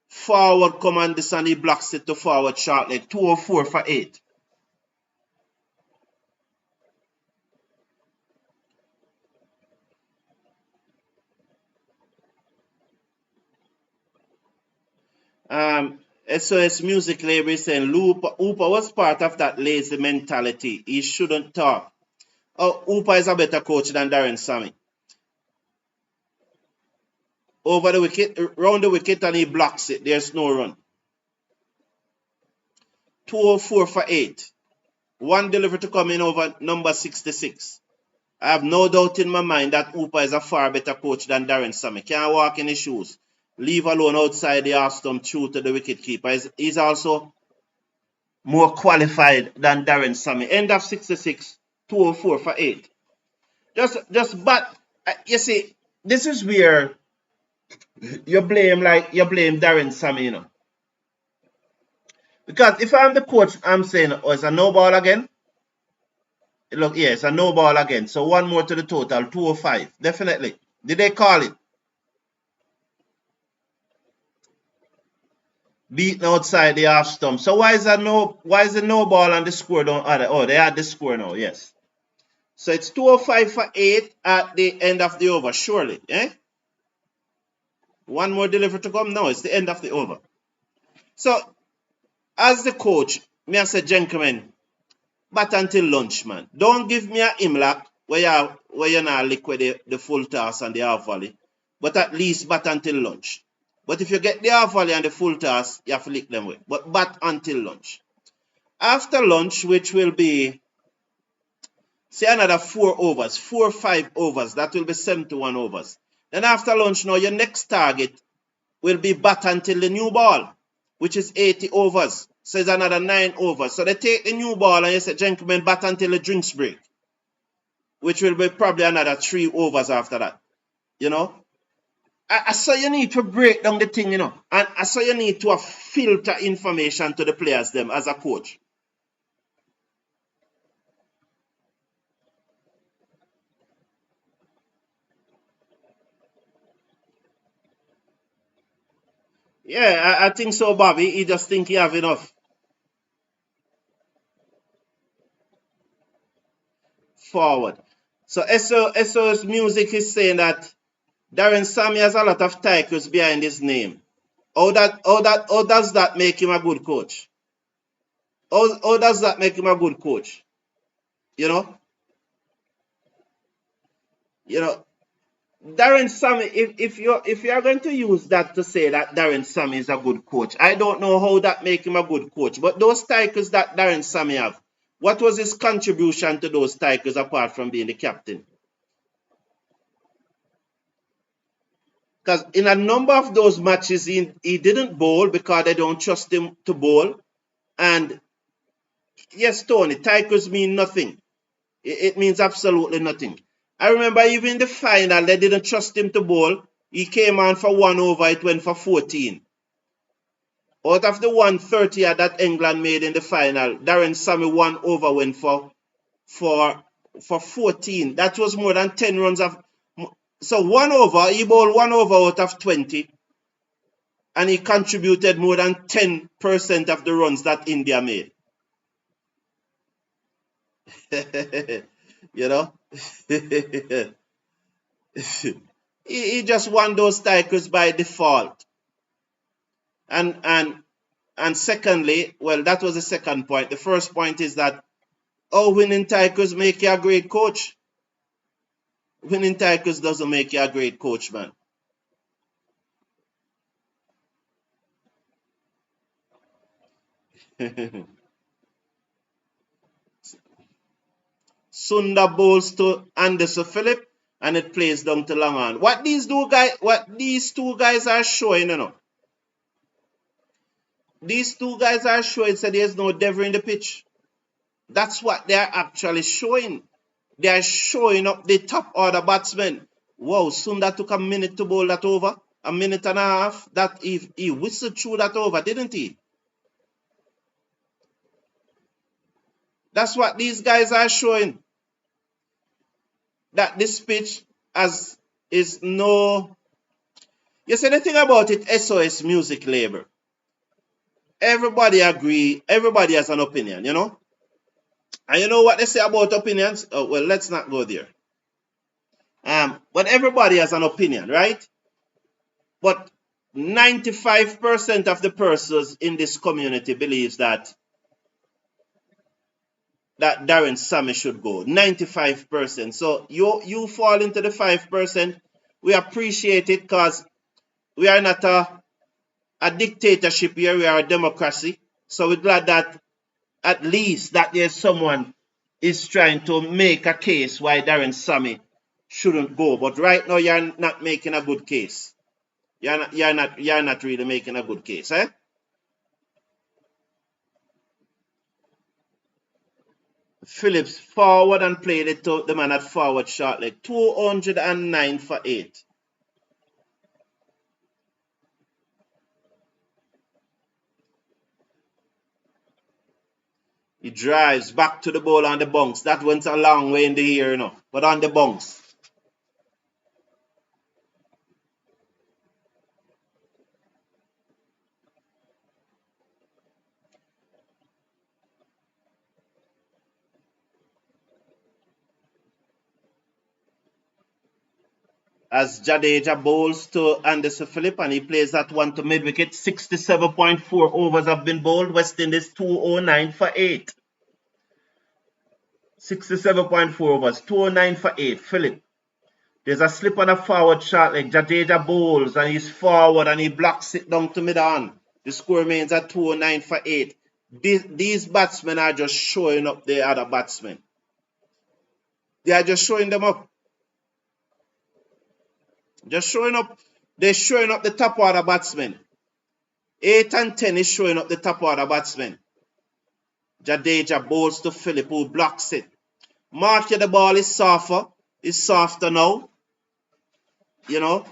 Forward command this and he blocks it to forward short leg. 204 for 8. SOS Music Label is saying Hooper was part of that lazy mentality. He shouldn't talk. Oh, Hooper is a better coach than Darren Sammy. Over the wicket, round the wicket, and he blocks it. There's no run. 204 for 8. One delivery to come in over number 66. I have no doubt in my mind that Hooper is a far better coach than Darren Sammy. Can't walk in his shoes. Leave alone outside the half stump through to the wicket keeper. He's also more qualified than Darren Sammy. End of 66, 204 for 8. But you see, this is where you blame Darren Sammy, you know. Because if I'm the coach, I'm saying, oh, it's a no ball again. Look, yeah, it's a no ball again. So one more to the total, 205. Definitely. Did they call it? beaten outside the half stump. So why is it no ball and the score don't add? Oh, they had the score now, yes. So it's 205 for 8 at the end of the over, surely. Eh? One more delivery to come. No, it's the end of the over. So as the coach, me I say, gentlemen, bat until lunch, man. Don't give me a Imlach where you not liquid the full toss and the half volley. But at least bat until lunch. But if you get the half volley and the full toss, you have to lick them away. But bat until lunch. After lunch, which will be, say, another 4 overs, 4 or 5 overs, that will be 71 overs. Then after lunch, now your next target will be bat until the new ball, which is 80 overs. So it's another 9 overs. So they take the new ball and you say, gentlemen, bat until the drinks break, which will be probably another 3 overs after that. You know? I saw you need to break down the thing, you know. And I saw you need to filter information to the players them as a coach. Yeah, I think so, Bobby. He just think he have enough. Forward. So SO's music is saying that Darren Sammy has a lot of titles behind his name. How does that make him a good coach? How does that make him a good coach? You know? You know, Darren Sammy, if you're going to use that to say that Darren Sammy is a good coach, I don't know how that make him a good coach. But those titles that Darren Sammy have, what was his contribution to those titles apart from being the captain? Because in a number of those matches, he didn't bowl because they don't trust him to bowl. And yes, Tony, titles mean nothing. It means absolutely nothing. I remember even in the final, they didn't trust him to bowl. He came on for 1 over, it went for 14. Out of the 130 that England made in the final, Darren Sammy 1 over went for 14. That was more than 10 runs of. So 1 over, he bowled 1 over out of 20. And he contributed more than 10% of the runs that India made. You know? he just won those titles by default. And secondly, well, that was the second point. The first point is that winning titles make you a great coach. Winning titles doesn't make you a great coach, man. Sunda bowls to Anderson Phillip and it plays down to long on. What these two guys are showing, you know. These two guys are showing that there's no devil in the pitch. That's what they're actually showing. They are showing up the top order batsmen. Wow, Sunda took a minute to bowl that over. A minute and a half. That he whistled through that over, didn't he? That's what these guys are showing. That this pitch is no. You see the thing about it, SOS music label. Everybody agree, everybody has an opinion, you know? And you know what they say about opinions? Oh, well, let's not go there. But everybody has an opinion, right? But 95% of the persons in this community believes that Darren Sammy should go. 95%. So you fall into the 5%. We appreciate it because we are not a dictatorship here. We are a democracy. So we're glad that at least that there's someone is trying to make a case why Darren Sammy shouldn't go. But right now you're not making a good case. You're not really making a good case, eh? Phillips forward and played it to the man at forward short leg. 209 for 8. He drives back to the ball on the bunks. That went a long way in the air, you know, but on the bunks. as Jadeja bowls to Anderson Phillip, and he plays that one to mid wicket. 67.4 overs have been bowled. West Indies 209 for 8. 67.4 overs, 209 for 8. Phillip. There's a slip on a forward shot leg. Jadeja bowls and he's forward and he blocks it down to mid on. The score remains at 209 for 8. These batsmen are just showing up the other batsmen. They are just showing them up. Just showing up. They're showing up the top order batsmen. 8 and 10 is showing up the top order batsmen. Jadeja bowls to Phillip, who blocks it. Mark, the ball is softer. It's softer now. You know.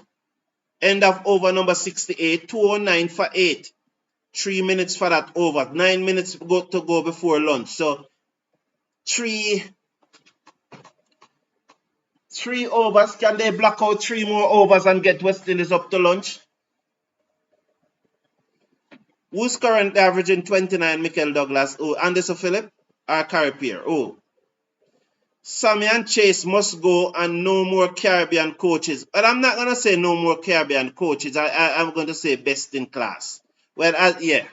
End of over number 68. 209 for 8. 3 minutes for that over. 9 minutes to go before lunch. So three overs. Can they block out 3 more overs and get West Indies up to lunch? Who's currently averaging 29? Michael Douglas. Oh, Anderson Phillip or Pierre? Oh. Sammy and Chase must go and no more Caribbean coaches. But I'm not going to say no more Caribbean coaches. I'm going to say best in class. Well, yeah.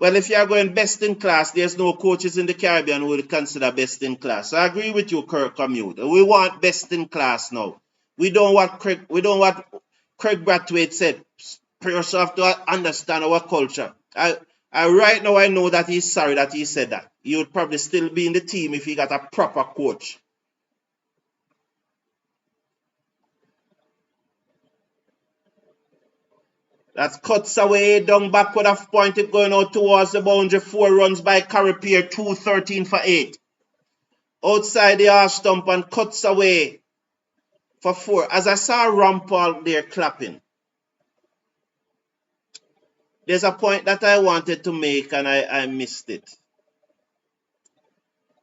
Well, if you are going best in class, there's no coaches in the Caribbean who would consider best in class. So I agree with you, Kirk Commute. We want best in class now. We don't want Craig Brathwaite said. Players have to understand our culture. Right now I know that he's sorry that he said that. He would probably still be in the team if he got a proper coach. That cuts away, down backward of pointed going out towards the boundary. 4 runs by Pierre, 213 for 8. Outside the half stump and cuts away for 4. As I saw Rampal there clapping. There's a point that I wanted to make and I missed it.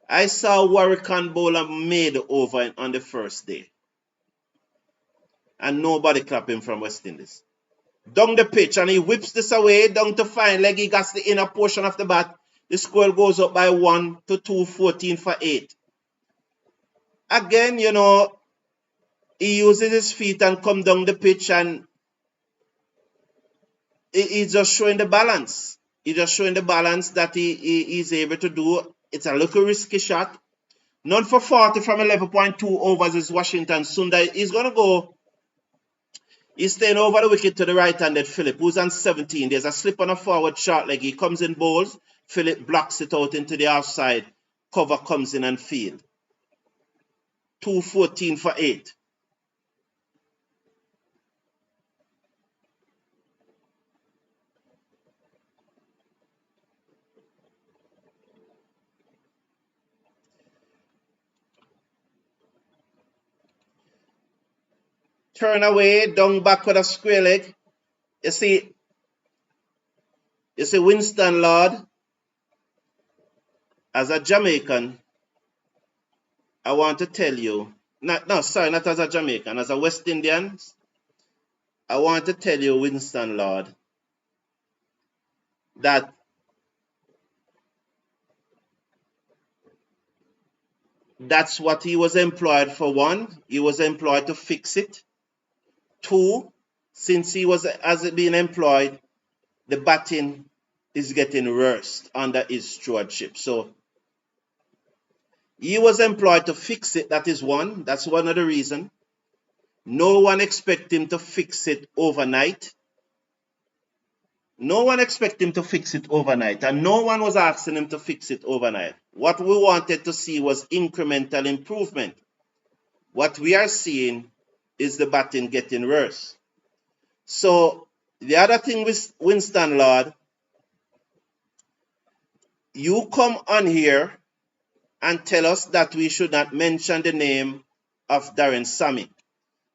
I saw Warrican bowler made over on the first day. And nobody clapping from West Indies. Down the pitch and he whips this away down to fine leg. He gets the inner portion of the bat. The score goes up by 1 to 2, 14 for 8. Again, you know, he uses his feet and come down the pitch and he's just showing the balance. He's just showing the balance that he is able to do. It's a little risky shot. None for 40 from 11.2 overs is Washington Sundar. He's going to go. He's staying over the wicket to the right-handed Phillip, who's on 17. There's a slip on a forward short leg. He comes in bowls. Phillip blocks it out into the outside. Cover comes in and field. 214 for 8. Turn away, down back with a square leg. You see Winston Lord, as a Jamaican, I want to tell you, not as a Jamaican, as a West Indian, I want to tell you, Winston Lord, that that's what he was employed for. 1, he was employed to fix it. 2, since he has been employed, the batting is getting worse under his stewardship. So he was employed to fix it. That is 1. That's one of the reasons. No one expect him to fix it overnight. No one expect him to fix it overnight, and no one was asking him to fix it overnight. What we wanted to see was incremental improvement. What we are seeing is the batting getting worse. So the other thing with Winston Lord, you come on here and tell us that we should not mention the name of Darren Sammy.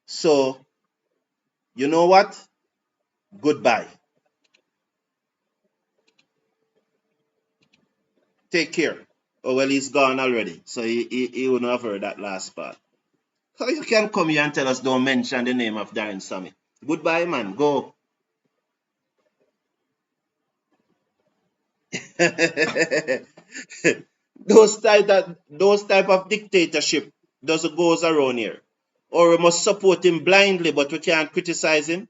So, you know what? Goodbye. Take care. Oh, well, he's gone already. So he wouldn't have heard that last part. So you can come here and tell us don't mention the name of Darren Sammy. Goodbye, man. Go. those type of dictatorship doesn't goes around here. or we must support him blindly, but we can't criticize him.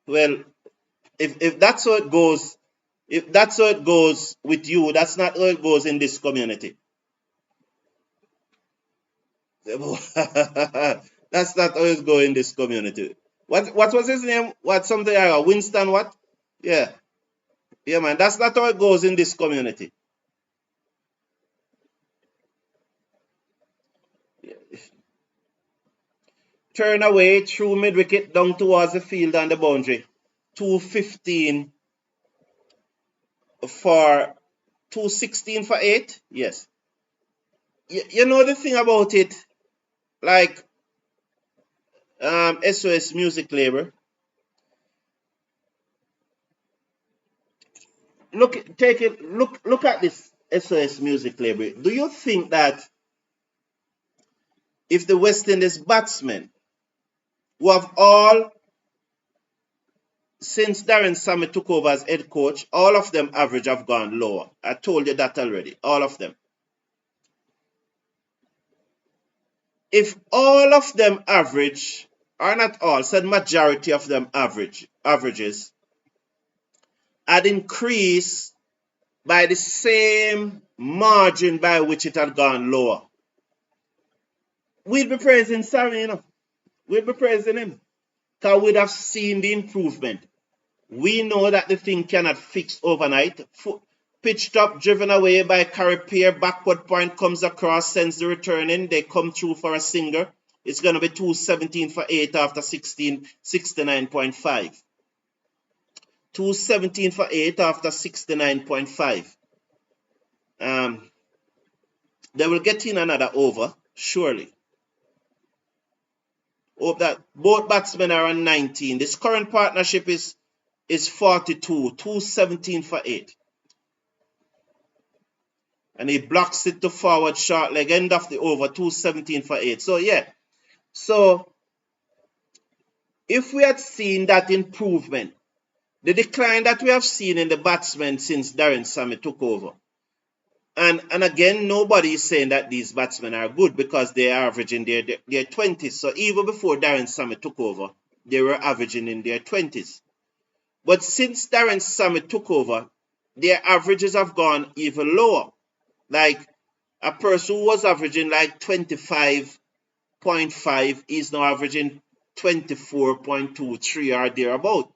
Well, if that's how it goes, if that's how it goes with you, that's not how it goes in this community. That's not how it goes in this community. What was his name? What something like Winston what? Yeah. Yeah, man. That's not how it goes in this community. Turn away through mid wicket down towards the field and the boundary. 215 for 216 for 8. Yes. You know the thing about it, like SOS Music Label. Look at this SOS Music Label. Do you think that if the West Indies batsmen who have all since Darren Sammy took over as head coach, all of them average have gone lower. I told you that already. All of them. If all of them average, or not all, said majority of them averages, had increased by the same margin by which it had gone lower, we'd be praising Sammy, you know. We'd be praising him. Because we'd have seen the improvement. We know that the thing cannot fix overnight. Pitched up, driven away by Pierre, backward point comes across, sends the return in. They come through for a singer. It's going to be 217 for 8 after 69.5. 217 for 8 after 69.5. They will get in another over, surely. Hope that both batsmen are on 19. This current partnership is 42, 217 for 8. And he blocks it to forward short leg, end of the over, 217 for 8. So, yeah. So, if we had seen that improvement, the decline that we have seen in the batsmen since Darren Sammy took over, and again, nobody is saying that these batsmen are good because they are averaging their 20s. So, even before Darren Sammy took over, they were averaging in their 20s. But since Darren Sammy took over, their averages have gone even lower. Like a person who was averaging like 25.5 is now averaging 24.23 or thereabout.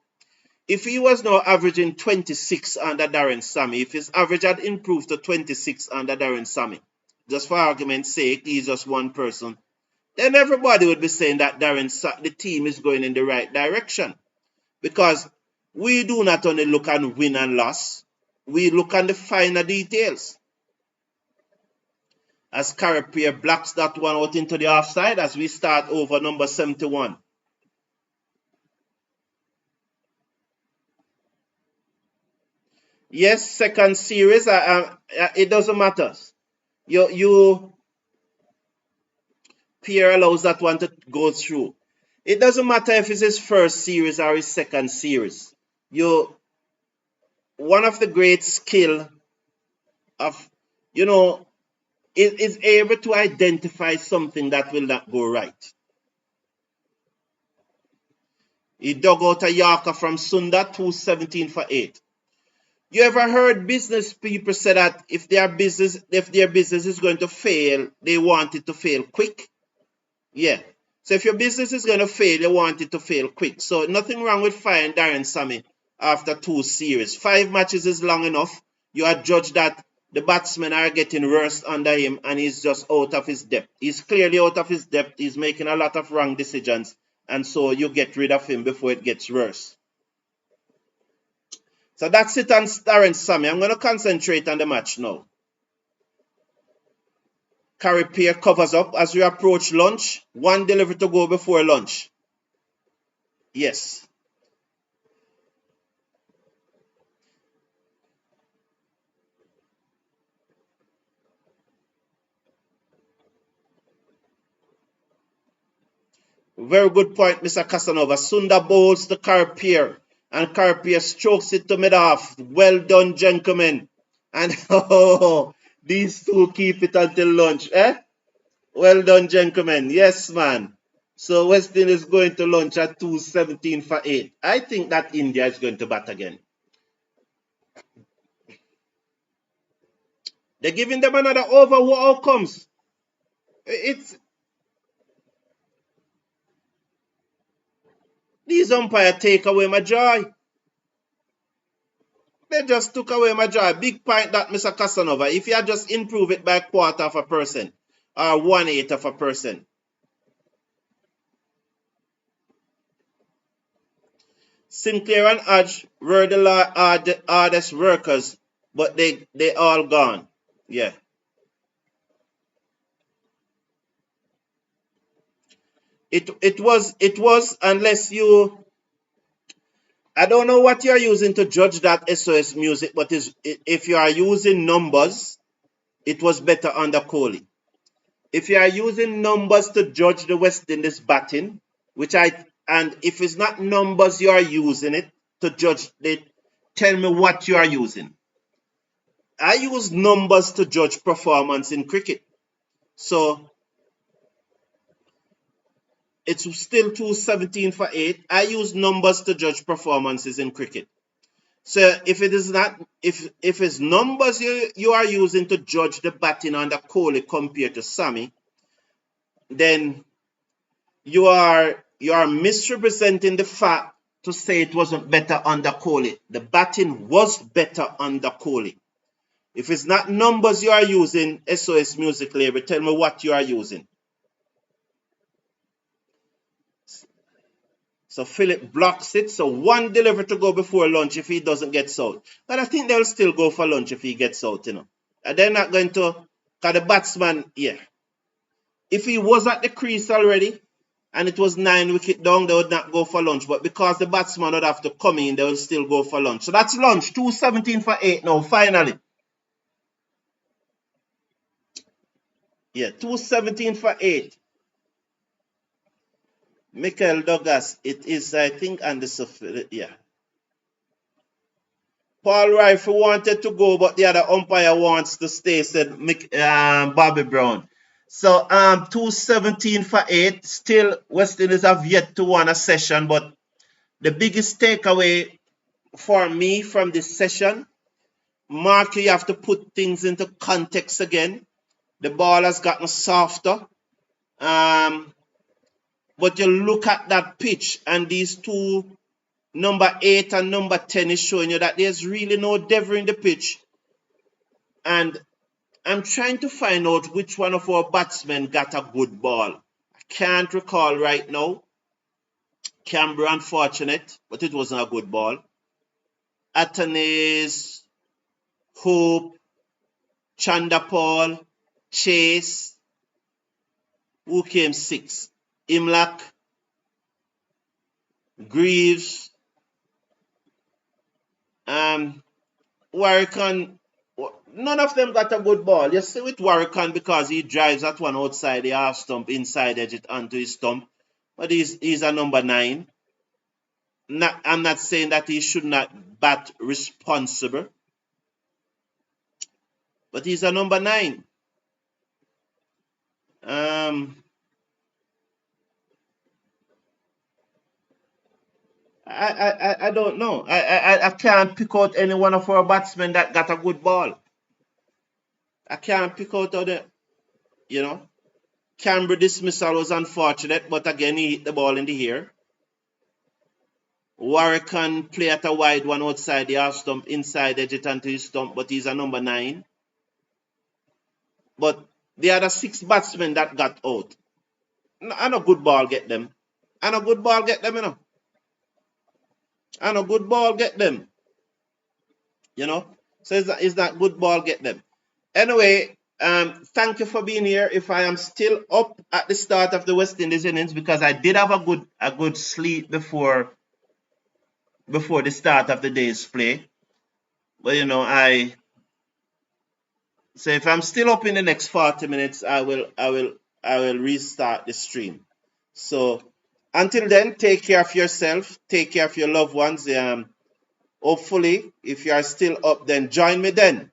If he was now averaging 26 under Darren Sammy, if his average had improved to 26 under Darren Sammy, just for argument's sake, he's just one person, then everybody would be saying that the team is going in the right direction. Because we do not only look at win and loss, we look at the finer details. As Pierre blocks that one out into the offside as we start over number 71. Yes, second series, it doesn't matter. Pierre allows that one to go through. It doesn't matter if it's his first series or his second series. One of the great skill of, is able to identify something that will not go right. He dug out a Yorker from Sunda, 217 for 8. You ever heard business people say that if their business is going to fail, they want it to fail quick? Yeah. So if your business is going to fail, you want it to fail quick. So nothing wrong with firing Darren Sammy after 2 series. 5 matches is long enough. You are judged that the batsmen are getting worse under him and he's just out of his depth. He's clearly out of his depth. He's making a lot of wrong decisions. And so you get rid of him before it gets worse. So that's it on Darren Sammy. I'm going to concentrate on the match now. Pierre covers up as we approach lunch. 1 delivery to go before lunch. Yes. Very good point, Mr. Casanova. Sunda bowls to Pierre. And Pierre strokes it to mid-off. Well done, gentlemen. And these two keep it until lunch. Well done, gentlemen. Yes, man. So West Indies is going to launch at 217 for 8. I think that India is going to bat again. They're giving them another over. What outcomes? It's these umpires take away my joy. They just took away my joy. Big point that, Mr. Casanova. If you had just improve it by 1/4% or 1/8%. Sinclair and Hodge were the hardest workers, but they all gone. Yeah. It was unless you, I don't know what you're using to judge that SOS music, but if you are using numbers, it was better under Kohli. If you are using numbers to judge the West Indies batting, and if it's not numbers you are using it to judge it, tell me what you are using. I use numbers to judge performance in cricket. So it's still 217 for 8. I use numbers to judge performances in cricket. So if it is not, if it's numbers you are using to judge the batting under Kohli compared to Sammy, then you are misrepresenting the fact to say it wasn't better under Kohli. The batting was better under Kohli. If it's not numbers you are using, SOS Music Label, tell me what you are using. So Philip blocks it. So one delivery to go before lunch if he doesn't get out. But I think they'll still go for lunch if he gets out, you know. And they're not going to, because the batsman, yeah. If he was at the crease already and it was 9 wicket down, they would not go for lunch. But because the batsman would have to come in, they will still go for lunch. So that's lunch. 217 for 8 now, finally. Yeah, 217 for 8. Michael Douglas, it is, I think, and the yeah. Paul Rifle wanted to go, but the other umpire wants to stay, said Bobby Brown. So 217 for 8. Still, West Indies have yet to win a session, but the biggest takeaway for me from this session, Mark, you have to put things into context again. The ball has gotten softer. But you look at that pitch and these two, number 8 and number 10, is showing you that there's really no devil in the pitch. And I'm trying to find out which one of our batsmen got a good ball. I can't recall right now. Canberra, unfortunate, but it wasn't a good ball. Atanes, Hope, Chandapal, Chase. Who came 6? Imlach, Greaves, Warrican. None of them got a good ball. You see with Warrican because he drives that one outside the half stump, inside edge it onto his stump. But he's a number 9. I'm not saying that he should not bat responsible. But he's a number 9. I don't know. I can't pick out any one of our batsmen that got a good ball. I can't pick out other, you know. Canberra dismissal was unfortunate, but again, he hit the ball in the air. Warrican play at a wide one outside the half stump, inside edge it onto his stump, but he's a number 9. But the other 6 batsmen that got out, and a good ball get them. And a good ball get them, you know. And a good ball get them. You know. So is that good ball get them. Anyway, thank you for being here. If I am still up at the start of the West Indies innings, because I did have a good sleep before the start of the day's play. But you know, so if I'm still up in the next 40 minutes, I will restart the stream. So until then, take care of yourself, take care of your loved ones. Hopefully, if you are still up, then join me then.